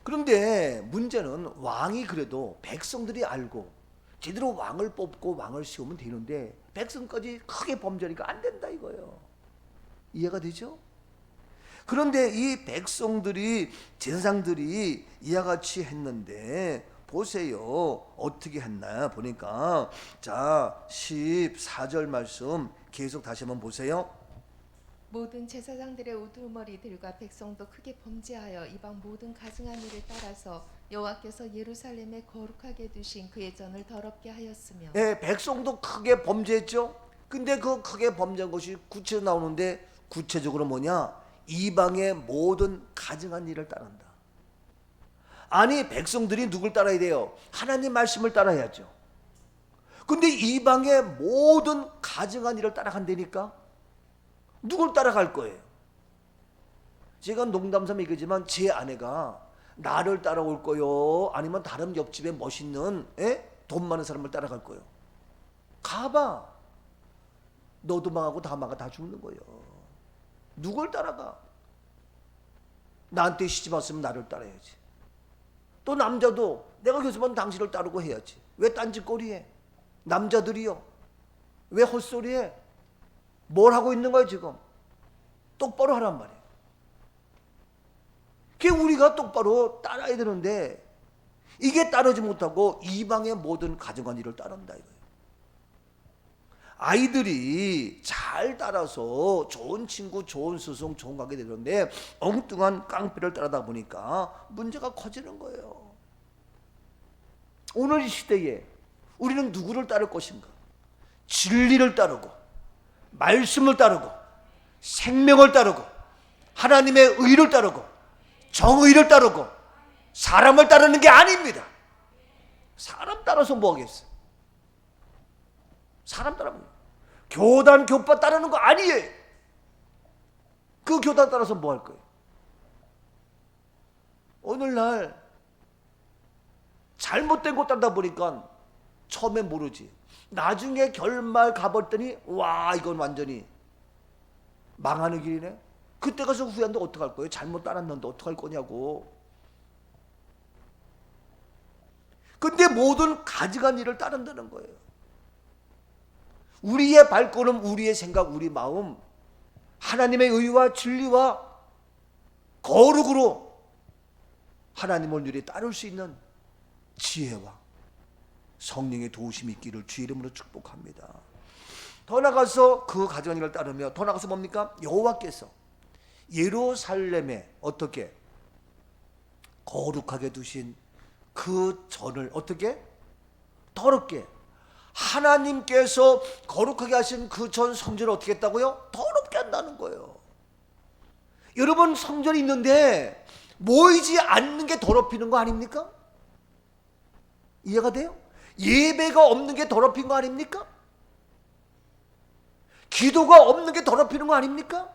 그런데 문제는 왕이 그래도 백성들이 알고 제대로 왕을 뽑고 왕을 세우면 되는데 백성까지 크게 범죄하니까 안 된다 이거예요. 이해가 되죠? 그런데 이 백성들이 제사장들이 이와 같이 했는데 보세요. 어떻게 했나 보니까 자 14절 말씀 계속 다시 한번 보세요. 모든 제사장들의 우두머리들과 백성도 크게 범죄하여 이방 모든 가증한 일을 따라서 여호와께서 예루살렘에 거룩하게 두신 그의 전을 더럽게 하였으며. 예, 백성도 크게 범죄했죠. 근데 그 크게 범죄한 것이 구체적으로 나오는데 구체적으로 뭐냐? 이방의 모든 가증한 일을 따른다. 아니 백성들이 누굴 따라야 돼요? 하나님 말씀을 따라야죠. 근데 이방의 모든 가증한 일을 따라간다니까 누굴 따라갈 거예요? 제가 농담삼아 얘기하지만 제 아내가 나를 따라올 거요? 아니면 다른 옆집에 멋있는 돈 많은 사람을 따라갈 거요? 가봐. 너도 망하고 다 망하 다 죽는 거예요. 누굴 따라가? 나한테 시집 왔으면 나를 따라야지. 또 남자도 내가 교수만 당신을 따르고 해야지. 왜 딴짓거리해? 남자들이요. 왜 헛소리해? 뭘 하고 있는 거야 지금? 똑바로 하란 말이에요. 그게 우리가 똑바로 따라야 되는데 이게 따르지 못하고 이방의 모든 가정한 일을 따른다 이거예요. 아이들이 잘 따라서 좋은 친구, 좋은 스승, 좋은 관계 되는데 엉뚱한 깡패를 따르다 보니까 문제가 커지는 거예요. 오늘 이 시대에 우리는 누구를 따를 것인가? 진리를 따르고 말씀을 따르고 생명을 따르고 하나님의 의를 따르고 정의를 따르고 사람을 따르는 게 아닙니다. 사람 따라서 뭐 하겠어요? 사람 따르면 교단 교파 따르는 거 아니에요. 그 교단 따라서 뭐 할 거예요? 오늘날 잘못된 곳 따르다 보니까 처음에 모르지. 나중에 결말 가봤더니 와 이건 완전히 망하는 길이네. 그때 가서 후회한데 어떡할 거예요? 잘못 따랐는데 어떡할 거냐고. 근데 모든 가증한 일을 따른다는 거예요. 우리의 발걸음, 우리의 생각, 우리 마음 하나님의 의와 진리와 거룩으로 하나님을 누리 따를 수 있는 지혜와 성령의 도우심이 있기를 주의 이름으로 축복합니다. 더 나가서 그 가증한 일을 따르며 더 나가서 뭡니까? 여호와께서 예루살렘에 어떻게 거룩하게 두신 그 전을 어떻게 더럽게 하나님께서 거룩하게 하신 그 전 성전을 어떻게 했다고요? 더럽게 한다는 거예요. 여러분 성전이 있는데 모이지 않는 게 더럽히는 거 아닙니까? 이해가 돼요? 예배가 없는 게 더럽힌 거 아닙니까? 기도가 없는 게 더럽히는 거 아닙니까?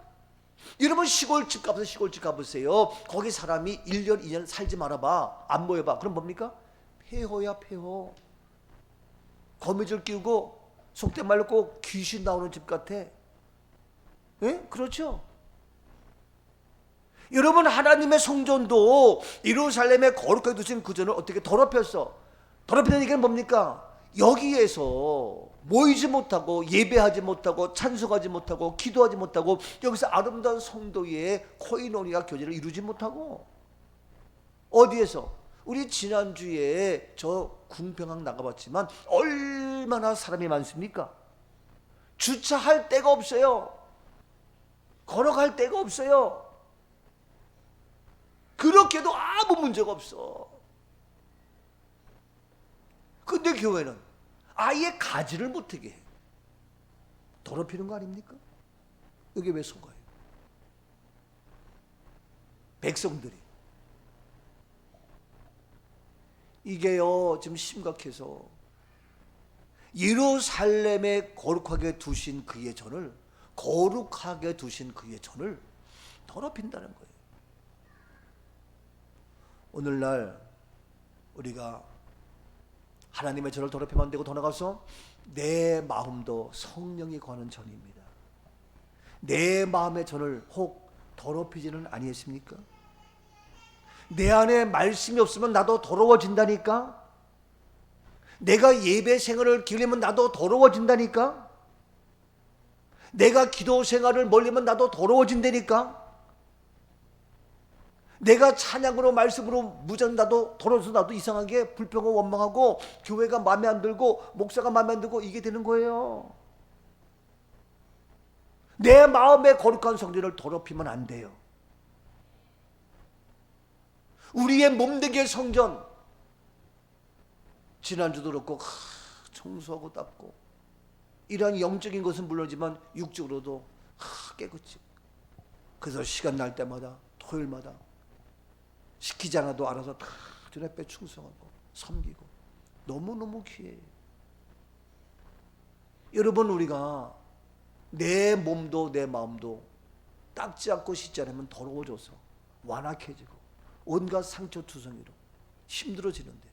여러분 시골집 가보세요. 거기 사람이 1년 2년 살지 말아봐. 안 모여봐. 그럼 뭡니까? 폐허야 폐허. 거미줄 끼우고 속된 말로 꼭 귀신 나오는 집 같아. 예? 그렇죠? 여러분 하나님의 성전도 예루살렘에 거룩하게 두신 그 전을 어떻게 더럽혔어? 더럽히는 얘기는 뭡니까? 여기에서 모이지 못하고 예배하지 못하고 찬송하지 못하고 기도하지 못하고 여기서 아름다운 성도의 코이노니아 교제를 이루지 못하고 어디에서? 우리 지난주에 저 궁평항 나가봤지만 얼마나 사람이 많습니까? 주차할 데가 없어요. 걸어갈 데가 없어요. 그렇게도 아무 문제가 없어. 근데 교회는 아예 가지를 못하게 해. 더럽히는 거 아닙니까? 이게 왜 속아요? 백성들이 이게요 지금 심각해서 예루살렘에 거룩하게 두신 그의 전을 거룩하게 두신 그의 전을 더럽힌다는 거예요. 오늘날 우리가 하나님의 전을 더럽히면 안 되고 더 나가서 내 마음도 성령이 거하는 전입니다. 내 마음의 전을 혹 더럽히지는 아니했습니까? 내 안에 말씀이 없으면 나도 더러워진다니까. 내가 예배 생활을 기울이면 나도 더러워진다니까. 내가 기도 생활을 멀리면 나도 더러워진다니까. 내가 찬양으로 말씀으로 무장 나도 더러워서 나도 이상하게 불평하고 원망하고 교회가 마음에 안 들고 목사가 마음에 안 들고 이게 되는 거예요. 내 마음의 거룩한 성전을 더럽히면 안 돼요. 우리의 몸되게 성전 지난주도 그렇고 청소하고 닦고 이러한 영적인 것은 물론이지만 육적으로도 깨끗이 그래서 시간 날 때마다 토요일마다 시키지 않아도 알아서 다 주님 앞에 충성하고 섬기고 너무너무 귀해요. 여러분 우리가 내 몸도 내 마음도 닦지 않고 씻지 않으면 더러워져서 완악해지고 온갖 상처 투성이로 힘들어지는데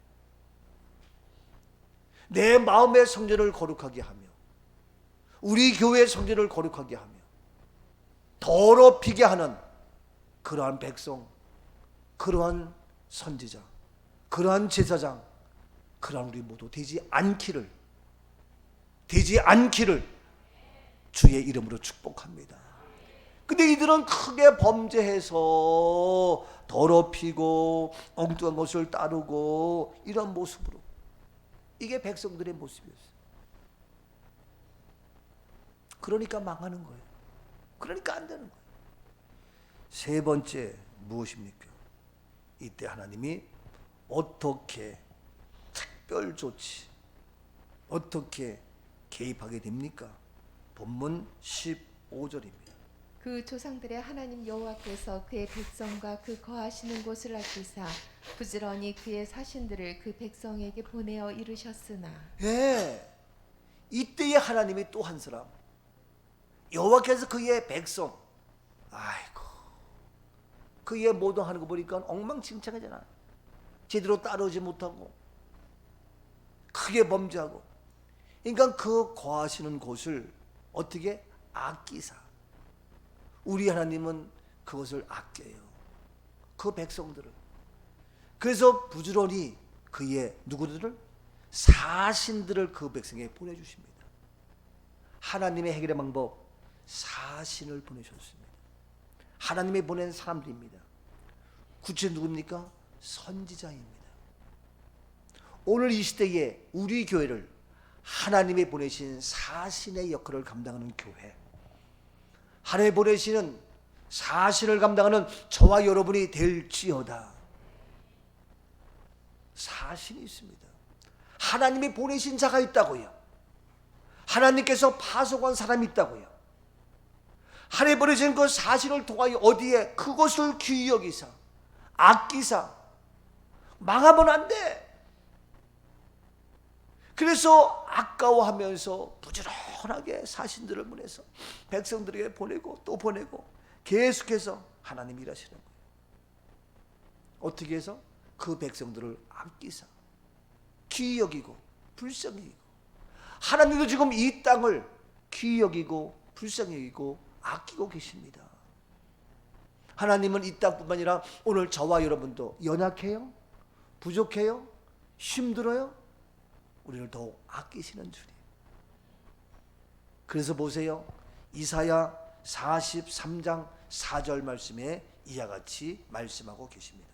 내 마음의 성전을 거룩하게 하며 우리 교회의 성전을 거룩하게 하며 더럽히게 하는 그러한 백성, 그러한 선지자, 그러한 제사장, 그러한 우리 모두 되지 않기를 주의 이름으로 축복합니다. 근데 이들은 크게 범죄해서 더럽히고 엉뚱한 것을 따르고 이런 모습으로, 이게 백성들의 모습이었어요. 그러니까 망하는 거예요. 그러니까 안 되는 거예요. 세 번째 무엇입니까? 이때 하나님이 어떻게 특별 조치, 어떻게 개입하게 됩니까? 본문 15절입니다. 그 조상들의 하나님 여호와께서 그의 백성과 그 거하시는 곳을 아끼사 부지런히 그의 사신들을 그 백성에게 보내어 이르셨으나. 예, 이때의 하나님이 또 한 사람, 여호와께서 그의 백성, 아이고, 그의 모든 하는 거 보니까 엉망진창이잖아. 제대로 따르지 못하고 크게 범죄하고, 그러니까 그 거하시는 곳을 어떻게 아끼사. 우리 하나님은 그것을 아껴요, 그 백성들을. 그래서 부지런히 그의 누구들을, 사신들을 그 백성에게 보내주십니다. 하나님의 해결의 방법, 사신을 보내셨습니다. 하나님이 보낸 사람들입니다. 구체 누굽니까? 선지자입니다. 오늘 이 시대에 우리 교회를 하나님이 보내신 사신의 역할을 감당하는 교회, 하나님이 보내시는 사신을 감당하는 저와 여러분이 될지어다. 사신이 있습니다. 하나님이 보내신 자가 있다고요. 하나님께서 파송한 사람이 있다고요. 하나님이 보내신 그 사신을 통하여 어디에 그것을 귀히 여기사 아끼사, 망하면 안 돼. 그래서 아까워하면서 부지런하게 사신들을 보내서 백성들에게 보내고 또 보내고 계속해서 하나님이 일하시는 거예요. 어떻게 해서? 그 백성들을 아끼사 귀히 여기고 불쌍히 여기고. 하나님도 지금 이 땅을 귀히 여기고 불쌍히 여기고 아끼고 계십니다. 하나님은 이 땅뿐만 아니라 오늘 저와 여러분도 연약해요? 부족해요? 힘들어요? 우리를 더욱 아끼시는 주님. 그래서 보세요, 이사야 43장 4절 말씀에 이와 같이 말씀하고 계십니다.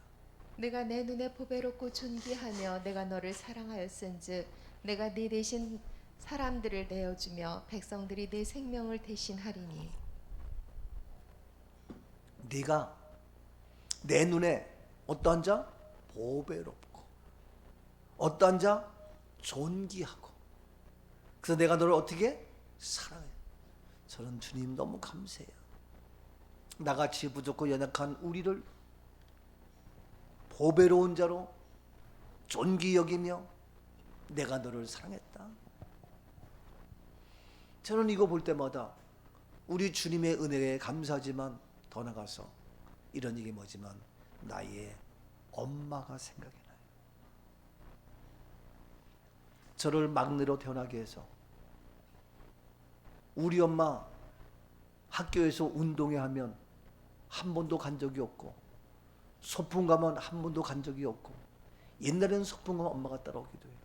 내가 내 눈에 보배롭고 존귀하며 내가 너를 사랑하였은즉 내가 네 대신 사람들을 내어주며 백성들이 네 생명을 대신하리니. 네가 내 눈에 어떠한 자? 보배롭고, 어떠한 자? 존귀하고. 그래서 내가 너를 어떻게? 사랑해. 저는 주님 너무 감사해요. 나같이 부족하고 연약한 우리를 보배로운 자로 존귀 여기며 내가 너를 사랑했다. 저는 이거 볼 때마다 우리 주님의 은혜에 감사하지만 더 나가서 이런 얘기 뭐지만 나의 엄마가 생각이 나요. 저를 막내로 태어나게 해서 우리 엄마 학교에서 운동회 하면 한 번도 간 적이 없고, 소풍 가면 한 번도 간 적이 없고, 옛날에는 소풍 가면 엄마가 따라오기도 해요.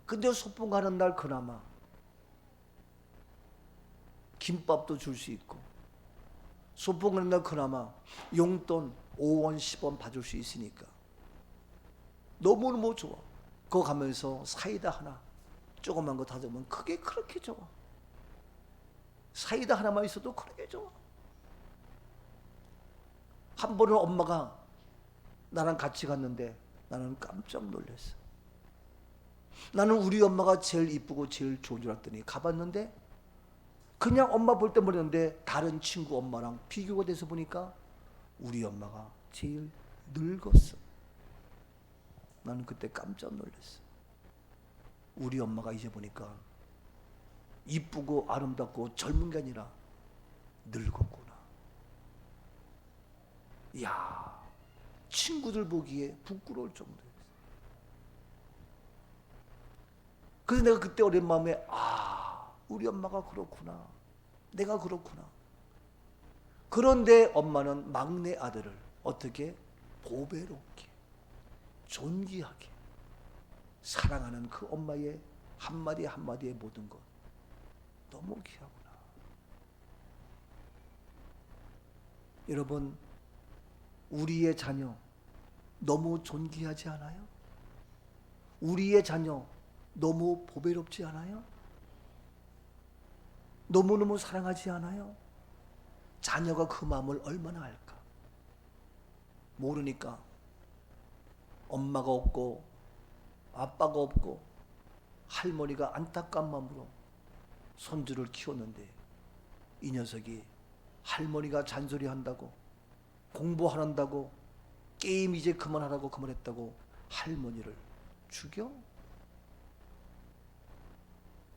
근데 소풍 가는 날 그나마 김밥도 줄 수 있고, 소풍 가는 날 그나마 용돈 5원 10원 받을 수 있으니까 너무너무 좋아. 그거 가면서 사이다 하나 조그만 거 다듬으면 그게 그렇게 좋아. 사이다 하나만 있어도 그렇게 좋아. 한 번은 엄마가 나랑 같이 갔는데 나는 깜짝 놀랐어. 나는 우리 엄마가 제일 이쁘고 제일 좋은 줄 알았더니 가봤는데 그냥 엄마 볼 때 모르는데 다른 친구 엄마랑 비교가 돼서 보니까 우리 엄마가 제일 늙었어. 나는 그때 깜짝 놀랐어. 우리 엄마가 이제 보니까 이쁘고 아름답고 젊은 게 아니라 늙었구나. 이야, 친구들 보기에 부끄러울 정도였어. 그래서 내가 그때 어린 마음에 우리 엄마가 그렇구나, 내가 그렇구나. 그런데 엄마는 막내 아들을 어떻게 보배롭게 존귀하게 사랑하는 그 엄마의 한마디 한마디의 모든 것 너무 귀하구나. 여러분, 우리의 자녀 너무 존귀하지 않아요? 우리의 자녀 너무 보배롭지 않아요? 너무너무 사랑하지 않아요? 자녀가 그 마음을 얼마나 알까? 모르니까 엄마가 없고 아빠가 없고 할머니가 안타까운 마음으로 손주를 키웠는데, 이 녀석이 할머니가 잔소리한다고, 공부하란다고, 게임 이제 그만하라고 그만했다고 할머니를 죽여?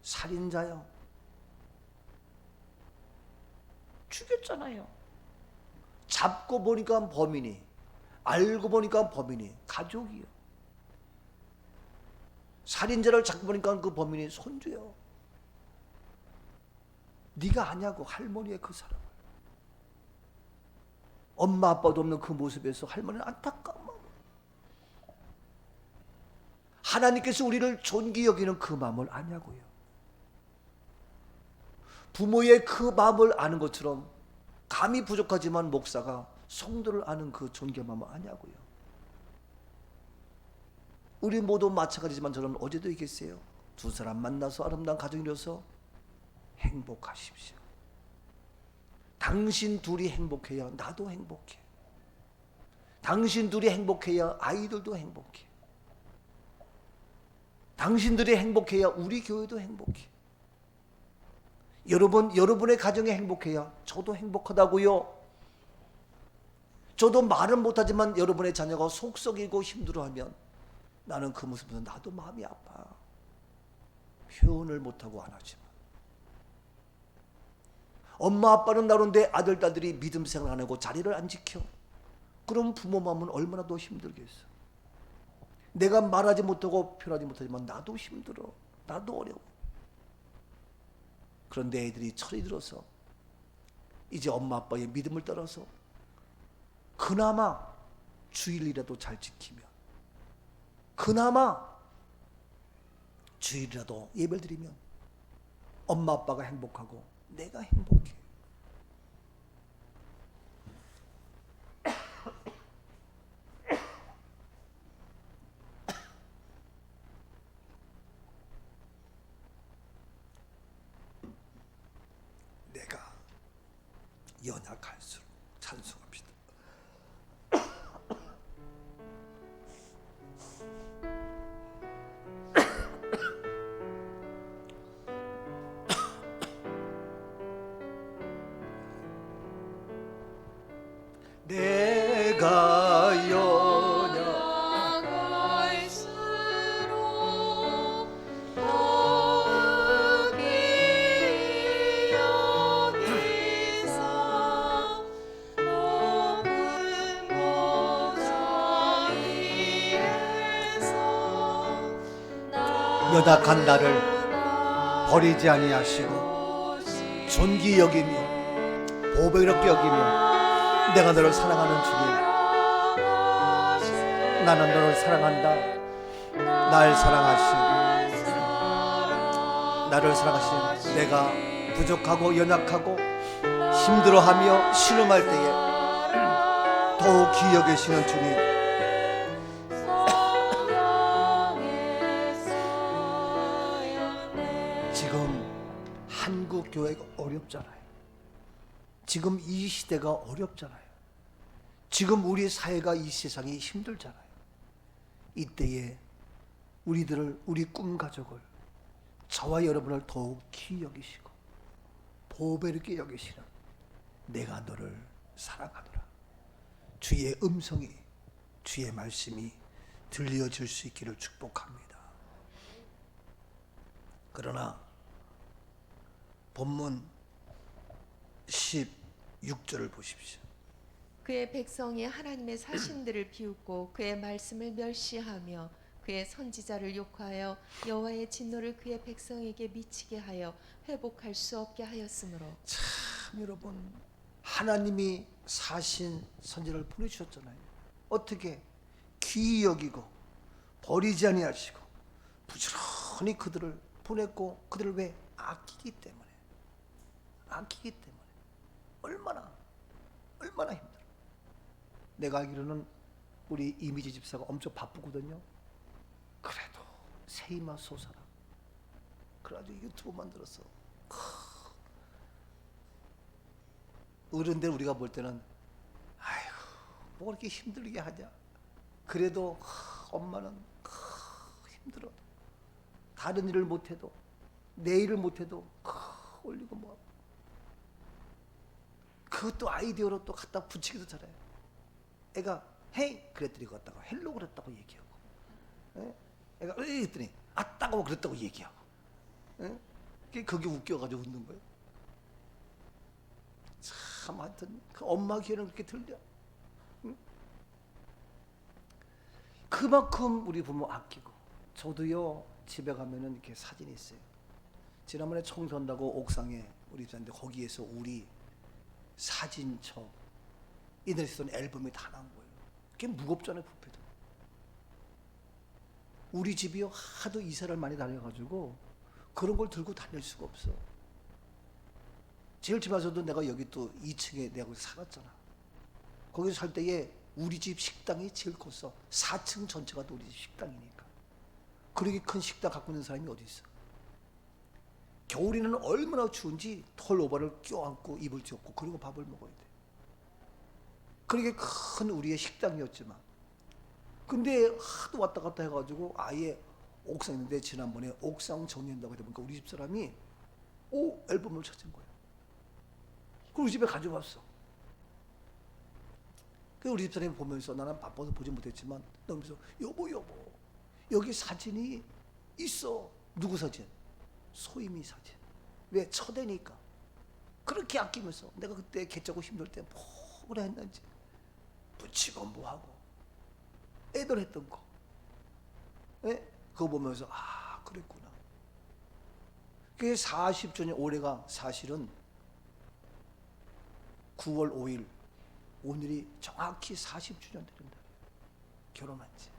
살인자요. 죽였잖아요. 잡고 보니까 범인이, 알고 보니까 범인이 가족이요. 살인자를 잡고 보니까 그 범인이 손주요. 네가 아냐고, 할머니의 그 사랑을. 엄마 아빠도 없는 그 모습에서 할머니는 안타까운 마음. 하나님께서 우리를 존귀 여기는 그 마음을 아냐고요. 부모의 그 마음을 아는 것처럼 감이 부족하지만 목사가 성도를 아는 그 존귀한 마음을 아냐고요. 우리 모두 마찬가지지만 저는 어제도 얘기했어요. 두 사람 만나서 아름다운 가정이 이루어서 행복하십시오. 당신 둘이 행복해야 나도 행복해. 당신 둘이 행복해야 아이들도 행복해. 당신들이 행복해야 우리 교회도 행복해. 여러분의 가정이 행복해야 저도 행복하다고요. 저도 말은 못하지만 여러분의 자녀가 속썩이고 힘들어하면 나는 그 모습에서 나도 마음이 아파. 표현을 못하고 안 하지만 엄마 아빠는 나른데 아들 딸들이 믿음 생활 안 하고 자리를 안 지켜. 그럼 부모 마음은 얼마나 더 힘들겠어. 내가 말하지 못하고 표현하지 못하지만 나도 힘들어. 나도 어려워. 그런데 애들이 철이 들어서 이제 엄마 아빠의 믿음을 따라서 그나마 주일이라도 잘 지키면, 그나마 주일이라도 예배를 드리면 엄마 아빠가 행복하고 내가 행복해. 내가 연약할수록 찬송합시다. 내가 연약할수록 더욱 귀히 여기사 높은 보좌 위에서 연약한 나를 버리지 아니하시고 존귀 여기며 보배롭게 여기며 내가 너를 사랑하는 주님, 나는 너를 사랑한다. 날 사랑하신 내가 부족하고 연약하고 힘들어하며 신음할 때에 더욱 귀히 여기시는 주님, 지금 한국 교회가 어렵잖아요. 지금 이 시대가 어렵잖아요. 지금 우리 사회가, 이 세상이 힘들잖아요. 이때에 우리 꿈 가족을, 저와 여러분을 더욱 귀히 여기시고 보배롭게 여기시는 내가 너를 사랑하노라, 주의 음성이, 주의 말씀이 들려질 수 있기를 축복합니다. 그러나 본문 16절을 보십시오. 그의 백성이 하나님의 사신들을 비웃고 그의 말씀을 멸시하며 그의 선지자를 욕하여 여호와의 진노를 그의 백성에게 미치게 하여 회복할 수 없게 하였으므로. 참, 여러분, 하나님이 사신 선지자를 보내주셨잖아요. 어떻게? 귀히 여기고 버리지 아니하시고 부지런히 그들을 보냈고, 그들을 왜? 아끼기 때문에. 얼마나 얼마나 힘들어. 내가 알기로는 우리 이미지 집사가 엄청 바쁘거든요. 그래도 세이마 솟아라. 그래가지고 유튜브 만들었어. 어른들 우리가 볼 때는 아이고 뭐 이렇게 힘들게 하냐. 그래도 엄마는 힘들어. 다른 일을 못해도 내 일을 못해도 올리고 뭐 그것도 아이디어로 또 갖다 붙이기도 잘해. 애가 헤이 그랬더니 그랬다가 헬로 그랬다고 얘기하고, 애가 으이 했더니 아따고 그랬다고 얘기하고, 그게 웃겨가지고 웃는 거예요. 참 하여튼 그 엄마 귀에는 그렇게 들려. 응? 그만큼 우리 부모 아끼고. 저도요 집에 가면은 이렇게 사진이 있어요. 지난번에 청소한다고 옥상에 우리 집사인데 거기에서 우리 사진첩 이들 쓰던 앨범이 다 나온 거예요. 그게 무겁잖아요 부패도. 우리 집이요 하도 이사를 많이 다녀가지고 그런 걸 들고 다닐 수가 없어. 제일 집에서도 내가 여기 또 2층에 내가 거기 살았잖아. 거기서 살 때에 우리 집 식당이 제일 컸어. 4층 전체가 또 우리 집 식당이니까. 그렇게 큰 식당 갖고 있는 사람이 어디 있어. 겨울에는 얼마나 추운지 털 오버를 껴안고 이불 덮고 그리고 밥을 먹어야 돼. 그렇게 큰 우리의 식당이었지만, 근데 하도 왔다 갔다 해가지고 아예 옥상에 있는데 지난번에 옥상 정리한다고 하다 보니까 우리 집 사람이 앨범을 찾은 거예요. 그걸 우리 집에 가져왔어. 그 우리 집 사람이 보면서, 나는 바빠서 보지 못했지만 너면서 여보 여기 사진이 있어. 누구 사진? 소임이 사진. 왜? 처대니까. 그렇게 아끼면서 내가 그때 개쩌고 힘들 때 뭐라 했는지 붙이고 뭐하고 애들 했던 거, 그거 보면서 그랬구나. 그게 40주년, 올해가 사실은 9월 5일 오늘이 정확히 40주년 되는다. 결혼한 지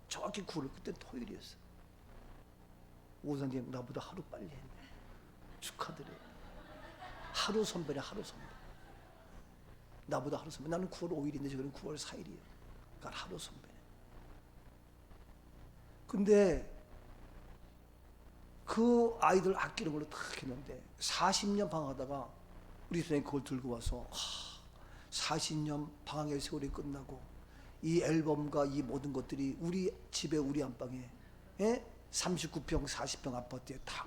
정확히 9월, 그때 토요일이었어. 오선님 나보다 하루 빨리 했네. 축하드려요. 하루 선배네. 하루 선배. 나보다 하루 선배. 나는 9월 5일인데 저는 9월 4일이에요. 그러니까 하루 선배네. 근데 그 아이들 아끼는 걸로 탁 했는데 40년 방황하다가 우리 선생님이 그걸 들고 와서 40년 방황의 세월이 끝나고 이 앨범과 이 모든 것들이 우리 집에 우리 안방에 39평 40평 아파트에 다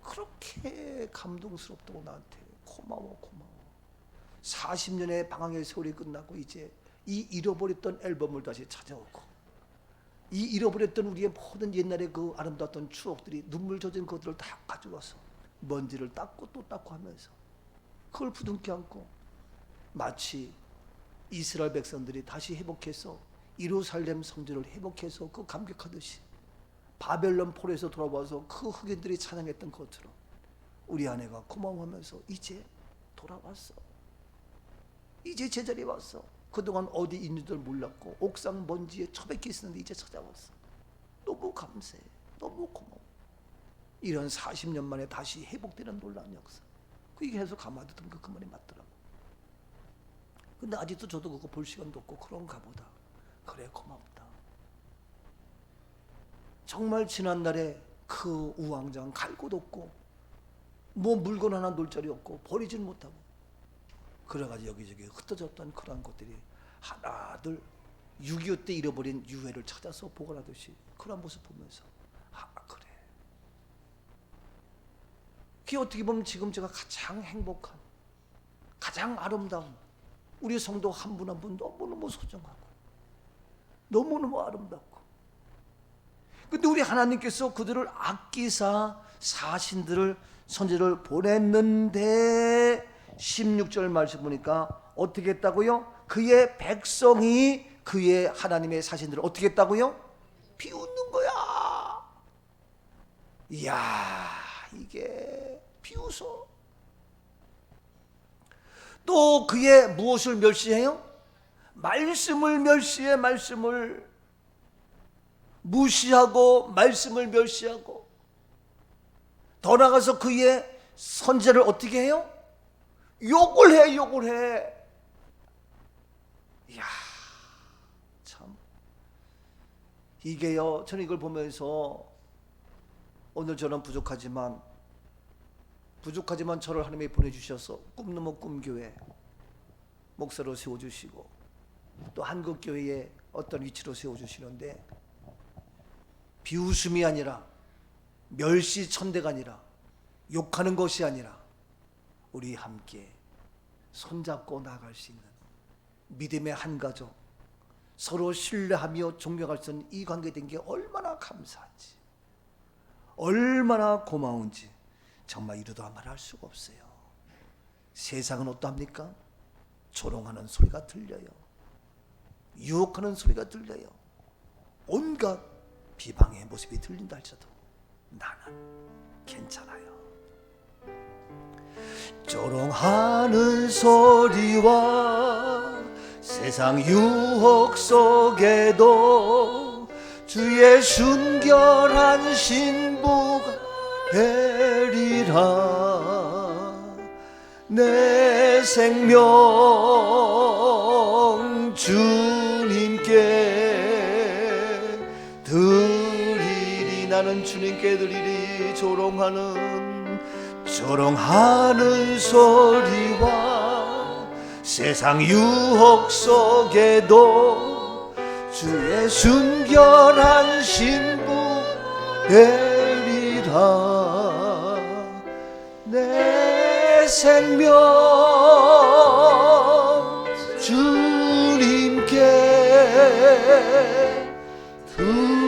그렇게 감동스럽다고 나한테 고마워. 40년의 방황의 세월이 끝나고 이제 이 잃어버렸던 앨범을 다시 찾아오고, 이 잃어버렸던 우리의 모든 옛날의 그 아름다웠던 추억들이 눈물 젖은 것들을 다 가져와서 먼지를 닦고 또 닦고 하면서 그걸 부둥켜 안고 마치 이스라엘 백성들이 다시 회복해서 예루살렘 성전을 회복해서 그 감격하듯이 바벨론 포로에서 돌아와서 그 흑인들이 찬양했던 것처럼 우리 아내가 고마워하면서 이제 돌아왔어. 이제 제자리에 왔어. 그동안 어디 있는 줄 몰랐고 옥상 먼지에 처박혀 있었는데 이제 찾아왔어. 너무 감사해. 너무 고마워. 이런 40년 만에 다시 회복되는 놀라운 역사. 그 얘기 해서 가만히 듣던 그 말이 맞더라고. 근데 아직도 저도 그거 볼 시간도 없고 그런가 보다. 그래 고맙다. 정말 지난날에 그 우왕좌왕 갈 곳 없고 뭐 물건 하나 놓을 자리 없고 버리질 못하고 그래가지고 여기저기 흩어졌던 그런 것들이 하나둘 6.25 때 잃어버린 유해를 찾아서 보관하듯이 그런 모습 보면서 그래. 그게 어떻게 보면 지금 제가 가장 행복한, 가장 아름다운 우리 성도 한 분 한 분 너무너무 소중하고 너무너무 아름답고, 근데 우리 하나님께서 그들을 아끼사 사신들을 선지자를 보냈는데 16절 말씀 보니까 어떻게 했다고요? 그의 백성이 그의 하나님의 사신들을 어떻게 했다고요? 비웃는 거야. 이야, 이게 비웃어. 또 그의 무엇을 멸시해요? 말씀을 멸시해. 말씀을 무시하고 말씀을 멸시하고, 더 나아가서 그의 선지자를 어떻게 해요? 욕을 해. 이야, 참. 이게요, 저는 이걸 보면서 오늘 저는 부족하지만 저를 하나님이 보내주셔서 꿈넘어 꿈교회 목사로 세워주시고 또 한국교회에 어떤 위치로 세워주시는데, 비웃음이 아니라 멸시천대가 아니라 욕하는 것이 아니라 우리 함께 손잡고 나아갈 수 있는 믿음의 한 가족, 서로 신뢰하며 존경할 수 있는 이 관계 된 게 얼마나 감사한지, 얼마나 고마운지 정말 이루다 말할 수가 없어요. 세상은 어떠합니까? 조롱하는 소리가 들려요. 유혹하는 소리가 들려요. 온갖 비방의 모습이 들린다 할지라도 나는 괜찮아요. 조롱하는 소리와 세상 유혹 속에도 주의 순결한 신부가 되리라. 내 생명 주님께 드리리. 나는 주님께 드리리. 조롱하는 소리와 세상 유혹 속에도 주의 순결한 신부 되리라. 내 생명 주님께 드리리.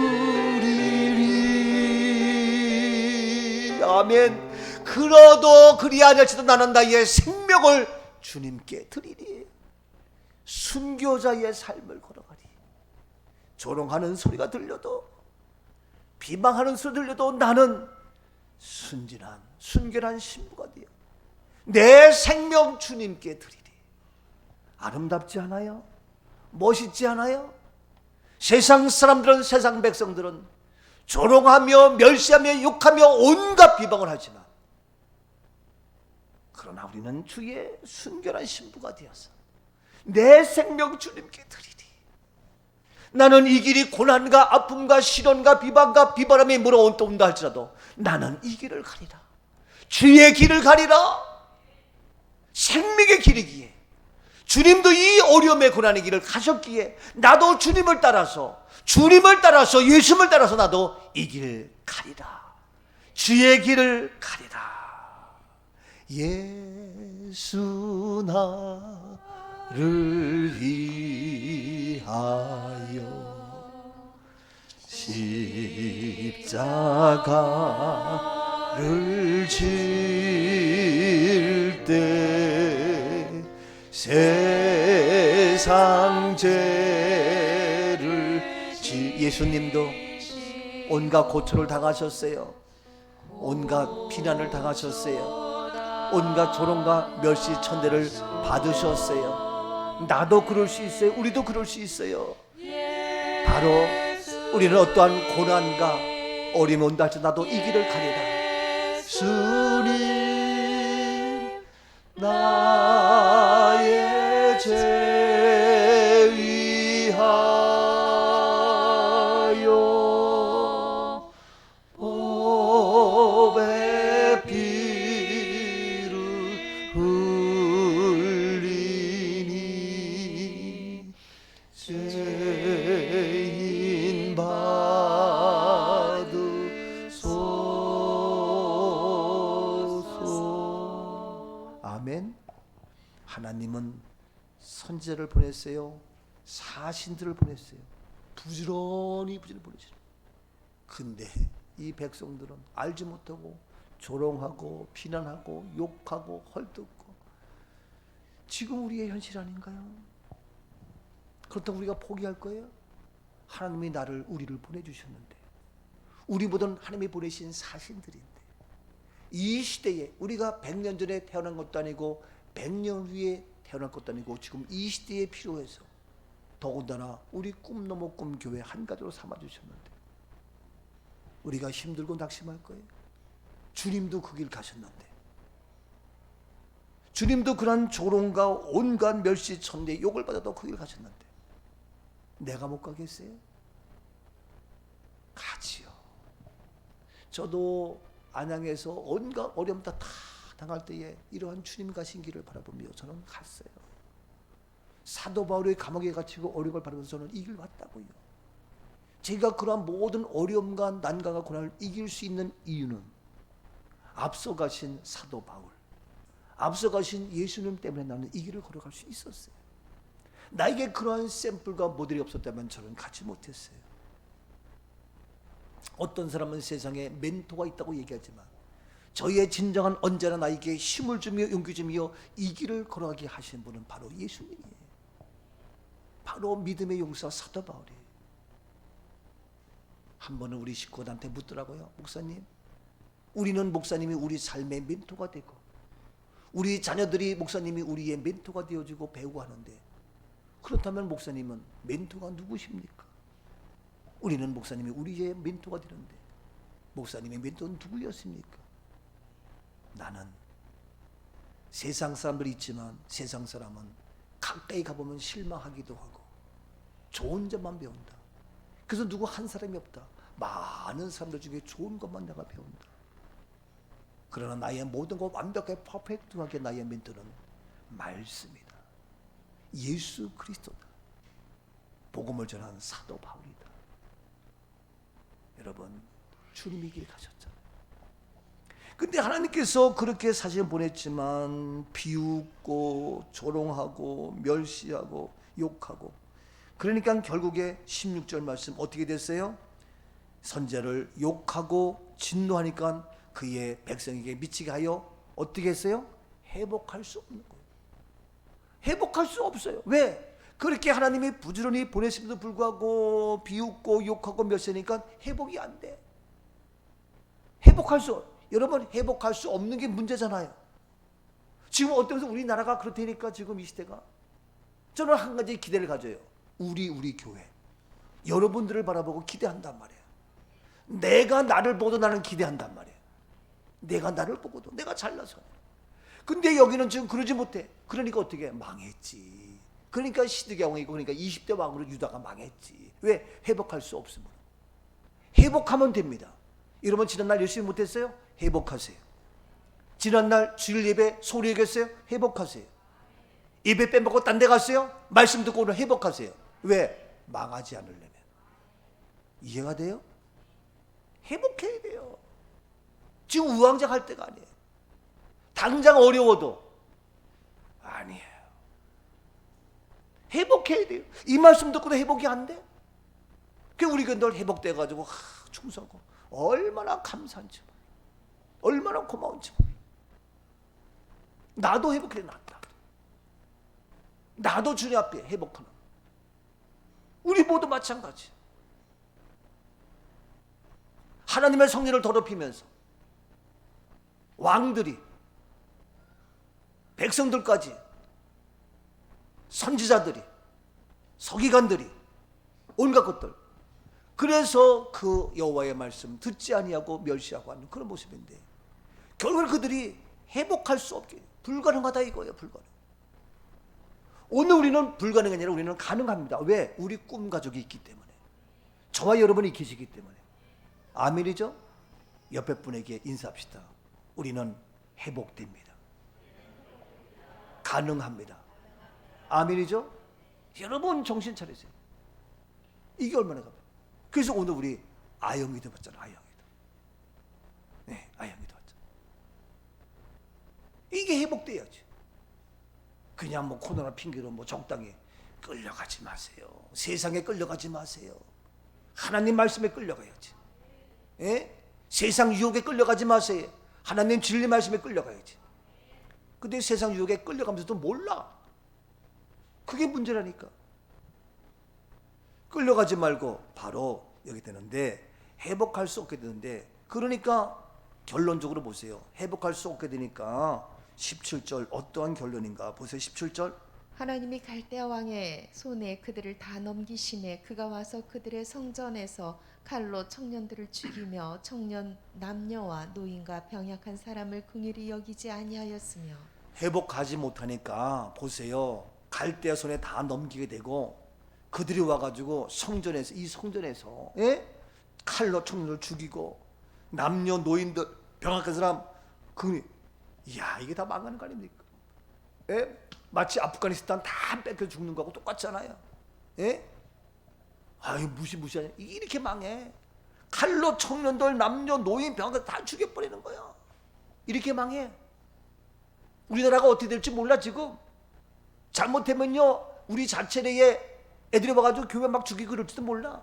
아멘. 그러도 그리 아니할지도 나는 나의 생명을 주님께 드리리. 순교자의 삶을 걸어가리. 조롱하는 소리가 들려도, 비방하는 소리 들려도 나는 순결한 신부가 되어 내 생명 주님께 드리리. 아름답지 않아요? 멋있지 않아요? 세상 사람들은, 세상 백성들은 조롱하며 멸시하며 욕하며 온갖 비방을 하지만, 그러나 우리는 주의 순결한 신부가 되어서 내 생명 주님께 드리리. 나는 이 길이 고난과 아픔과 시련과 비방과 비바람이 물어온다 할지라도 나는 이 길을 가리라. 주의 길을 가리라. 생명의 길이기에 주님도 이 어려움의 고난의 길을 가셨기에 나도 주님을 따라서 예수님을 따라서 나도 이 길을 가리라. 주의 길을 가리라. 예수 나를 위하여 십자가를 질 때 세상 죄를 예수님도 온갖 고초를 당하셨어요. 온갖 비난을 당하셨어요. 온갖 조롱과 멸시 천대를 받으셨어요. 나도 그럴 수 있어요. 우리도 그럴 수 있어요. 바로 우리는 어떠한 고난과 어려움이 온다 할지라도 나도 이 길을 가리라. 주님 나의 죄 위하여 법의 피를 흘리니 죄인 받으소서. 아멘. 하나님은 선지자를 보냈어요. 사신들을 보냈어요. 부지런히 보내시죠. 근데 이 백성들은 알지 못하고 조롱하고 비난하고 욕하고 헐뜯고, 지금 우리의 현실 아닌가요? 그렇다고 우리가 포기할 거예요? 하나님이 우리를 보내주셨는데, 우리보다는 하나님이 보내신 사신들인데, 이 시대에 우리가 100년 전에 태어난 것도 아니고 100년 후에 태어날 것도 아니고 지금 이 시대에 필요해서 더군다나 우리 꿈넘어 꿈교회 한 가지로 삼아주셨는데 우리가 힘들고 낙심할 거예요? 주님도 그 길 가셨는데, 주님도 그런 조롱과 온갖 멸시 천대 욕을 받아도 그 길 가셨는데 내가 못 가겠어요? 가지요. 저도 안양에서 온갖 어려움 다 당할 때에 이러한 주님 가신 길을 바라보며 저는 갔어요. 사도 바울이 감옥에 갇히고 어려움을 바라보면서 저는 이 길 왔다고요. 제가 그러한 모든 어려움과 난관과 고난을 이길 수 있는 이유는 앞서가신 사도 바울, 앞서가신 예수님 때문에 나는 이 길을 걸어갈 수 있었어요. 나에게 그러한 샘플과 모델이 없었다면 저는 가지 못했어요. 어떤 사람은 세상에 멘토가 있다고 얘기하지만 저희의 진정한 언제나 나에게 힘을 주며 용기 주며 이 길을 걸어가게 하신 분은 바로 예수님이에요. 바로 믿음의 용사 사도 바울이에요. 한 번은 우리 식구들한테 묻더라고요. 목사님, 우리는 목사님이 우리 삶의 멘토가 되고 우리 자녀들이 목사님이 우리의 멘토가 되어주고 배우고 하는데 그렇다면 목사님은 멘토가 누구십니까? 우리는 목사님이 우리의 멘토가 되는데 목사님의 멘토는 누구였습니까? 나는 세상 사람들이 있지만 세상 사람은 가까이 가보면 실망하기도 하고 좋은 점만 배운다. 그래서 누구 한 사람이 없다. 많은 사람들 중에 좋은 것만 내가 배운다. 그러나 나의 모든 것 완벽하게 퍼펙트하게 나의 멘토는 말씀이다. 예수 그리스도다. 복음을 전하는 사도 바울이다. 여러분, 주님이 길 가셨잖아요. 근데 하나님께서 그렇게 사실 보냈지만 비웃고 조롱하고 멸시하고 욕하고 그러니까 결국에 16절 말씀 어떻게 됐어요? 선지자를 욕하고 진노하니까 그의 백성에게 미치게 하여 어떻게 했어요? 회복할 수 없는 거예요. 회복할 수 없어요. 왜? 그렇게 하나님이 부지런히 보내심에도 불구하고 비웃고 욕하고 멸시하니까 회복이 안 돼. 여러분 회복할 수 없는 게 문제잖아요. 지금 어떤 데서 우리나라가 그렇다니까 지금 이 시대가 저는 한 가지 기대를 가져요. 우리 교회 여러분들을 바라보고 기대한단 말이에요. 내가 나를 보고도 나는 기대한단 말이에요. 내가 나를 보고도 내가 잘나서. 근데 여기는 지금 그러지 못해. 그러니까 어떻게 망했지. 그러니까 시드기 왕이고 그러니까 20대 왕으로 유다가 망했지. 왜? 회복할 수 없으므로. 회복하면 됩니다. 여러분 지난날 열심히 못했어요? 회복하세요. 지난날 주일 예배 소리 얘기했어요? 회복하세요. 예배 빼먹고 딴 데 갔어요? 말씀 듣고 오늘 회복하세요. 왜? 망하지 않으려면. 이해가 돼요? 회복해야 돼요. 지금 우왕좌 할 때가 아니에요. 당장 어려워도 아니에요. 회복해야 돼요. 이 말씀 듣고도 회복이 안 돼? 그 우리가 늘 회복돼가지고 충성하고 얼마나 감사한지 몰라. 얼마나 고마운지 몰라. 나도 회복해 놨다. 나도 주님 앞에 회복하는. 우리 모두 마찬가지. 하나님의 성령을 더럽히면서 왕들이 백성들까지 선지자들이 서기관들이 온갖 것들 그래서 그 여호와의 말씀 듣지 아니하고 멸시하고 하는 그런 모습인데 결국 그들이 회복할 수 없게 불가능하다 이거예요. 불가능. 오늘 우리는 불가능이 아니라 우리는 가능합니다. 왜? 우리 꿈 가족이 있기 때문에 저와 여러분이 계시기 때문에. 아멘이죠? 옆에 분에게 인사합시다. 우리는 회복됩니다. 가능합니다. 아멘이죠? 여러분 정신 차리세요. 이게 얼마나 가요? 그래서 오늘 우리 아영이도 봤잖아. 아영이도. 네, 아영이도 봤잖아. 이게 회복돼야지. 그냥 뭐 코로나 핑계로 뭐 적당히 끌려가지 마세요. 세상에 끌려가지 마세요. 하나님 말씀에 끌려가야지. 예? 세상 유혹에 끌려가지 마세요. 하나님 진리 말씀에 끌려가야지. 근데 세상 유혹에 끌려가면서도 몰라. 그게 문제라니까. 끌려가지 말고 바로 여기 되는데 회복할 수 없게 되는데 그러니까 결론적으로 보세요. 회복할 수 없게 되니까 17절 어떠한 결론인가 보세요. 17절 하나님이 갈대아 왕의 손에 그들을 다 넘기심에 그가 와서 그들의 성전에서 칼로 청년들을 죽이며 청년 남녀와 노인과 병약한 사람을 긍휼히 여기지 아니하였으며 회복하지 못하니까 보세요. 갈대아 손에 다 넘기게 되고 그들이 와가지고 성전에서 이 성전에서 칼로 청년을 죽이고 남녀 노인들 병약한 사람 이야 이게 다 망하는 거 아닙니까? 마치 아프가니스탄 다 뺏겨 죽는 거하고 똑같잖아요. 아유 무시무시하냐 이렇게 망해. 칼로 청년들 남녀 노인 병약한 다 죽여버리는 거야. 이렇게 망해. 우리나라가 어떻게 될지 몰라. 지금 잘못하면요 우리 자체내에 애들이 와가지고 교회 막 죽이고 그럴지도 몰라.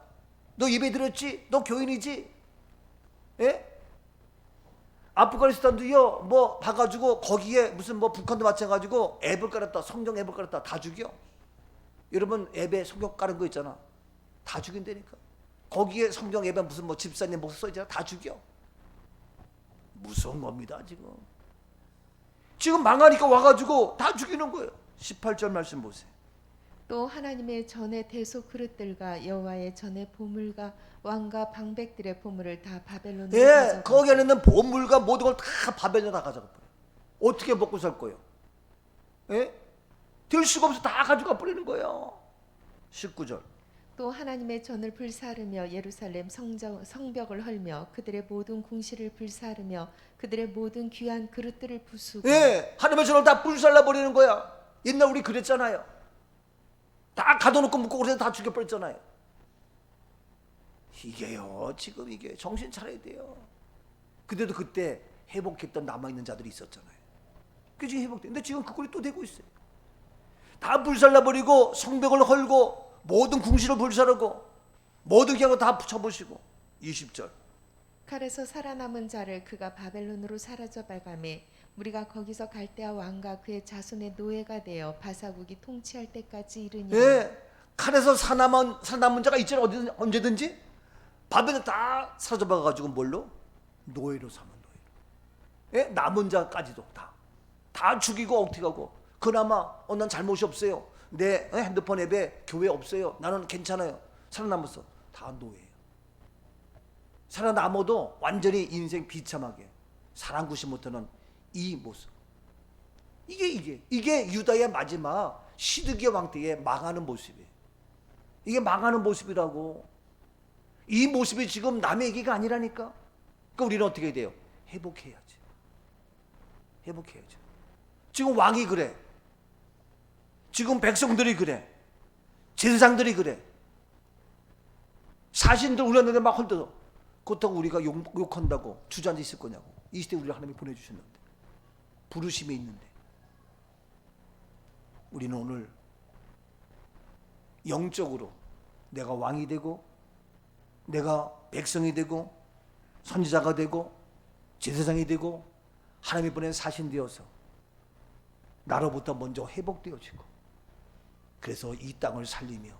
너 예배 들었지? 너 교인이지? 아프가니스탄도요 뭐 봐가지고 거기에 무슨 뭐 북한도 마찬가지고 앱을 깔았다 성경 앱을 깔았다 다 죽여. 여러분 앱에 성경 깔은 거 있잖아. 다 죽인다니까. 거기에 성경 앱에 무슨 뭐 집사님 목사 써있잖아. 다 죽여. 무서운 겁니다. 지금 망하니까 와가지고 다 죽이는 거예요. 18절 말씀 보세요. 또 하나님의 전의 대소 그릇들과 여호와의 전의 보물과 왕과 방백들의 보물을 다 바벨론으로 가져가. 거기 안에 있는 보물과 모든 걸 다 바벨론에 다 가져가 버려. 어떻게 먹고 살 거예요? 될 수가 없어. 다 가져가 버리는 거예요. 19절. 또 하나님의 전을 불사르며 예루살렘 성벽을 헐며 그들의 모든 궁시를 불사르며 그들의 모든 귀한 그릇들을 부수고. 하나님의 전을 다 불살라 버리는 거야. 옛날 우리 그랬잖아요. 다 가둬놓고 묶고 그래서 다 죽여버렸잖아요. 이게요 지금 이게 정신 차려야 돼요. 그때도 그때 회복했던 남아있는 자들이 있었잖아요. 그게 지금 회복돼. 근데 지금 그 꼴이 또 되고 있어요. 다 불살라버리고 성벽을 헐고 모든 궁시를 불사르고 모든 기한을 다 붙여보시고. 20절. 칼에서 살아남은 자를 그가 바벨론으로 사라져 발감해 우리가 거기서 갈대아 왕과 그의 자손의 노예가 되어 바사국이 통치할 때까지 이르니. 칼에서 살아남은 자가 있잖아요. 언제든지 바벨론 다 사라져 가지고 뭘로? 노예로 삼은 노예. 남은 자까지도 다 죽이고 억택하고. 그나마 난 잘못이 없어요. 내 핸드폰 앱에 교회 없어요. 나는 괜찮아요. 살아남았어. 다 노예예요. 살아남아도 완전히 인생 비참하게 사랑구시 못하는 이 모습. 이게 유다의 마지막 시드기야 왕 때의 망하는 모습이에요. 이게 망하는 모습이라고. 이 모습이 지금 남의 얘기가 아니라니까. 그러니까 우리는 어떻게 해야 돼요? 회복해야지. 지금 왕이 그래. 지금 백성들이 그래. 제사장들이 그래. 사신들 우리한테 막 헐뜯어. 그렇다고 우리가 욕한다고 주저앉아 있을 거냐고. 이 시대에 우리를 하나님이 보내주셨는데, 부르심이 있는데, 우리는 오늘 영적으로 내가 왕이 되고 내가 백성이 되고 선지자가 되고 제사장이 되고 하나님이 보낸 사신 되어서 나로부터 먼저 회복되어지고, 그래서 이 땅을 살리며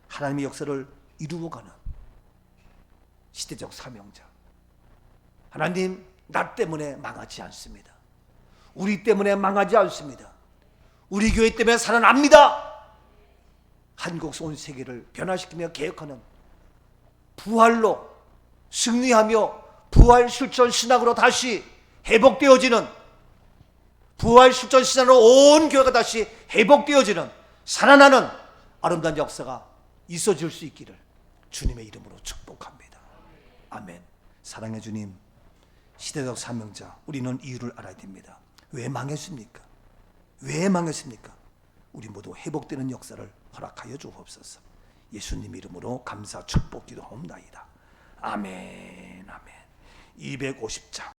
하나님의 역사를 이루어가는 시대적 사명자. 하나님, 나 때문에 망하지 않습니다. 우리 때문에 망하지 않습니다. 우리 교회 때문에 살아납니다. 한국 온 세계를 변화시키며 개혁하는, 부활로 승리하며 부활 실천 신학으로 다시 회복되어지는, 부활 실천 신학으로 온 교회가 다시 회복되어지는, 살아나는 아름다운 역사가 있어질 수 있기를 주님의 이름으로 축복합니다. 아멘. 사랑의 주님, 시대적 사명자, 우리는 이유를 알아야 됩니다. 왜 망했습니까? 우리 모두 회복되는 역사를 허락하여 주옵소서. 예수님 이름으로 감사 축복 기도하옵나이다. 아멘. 250장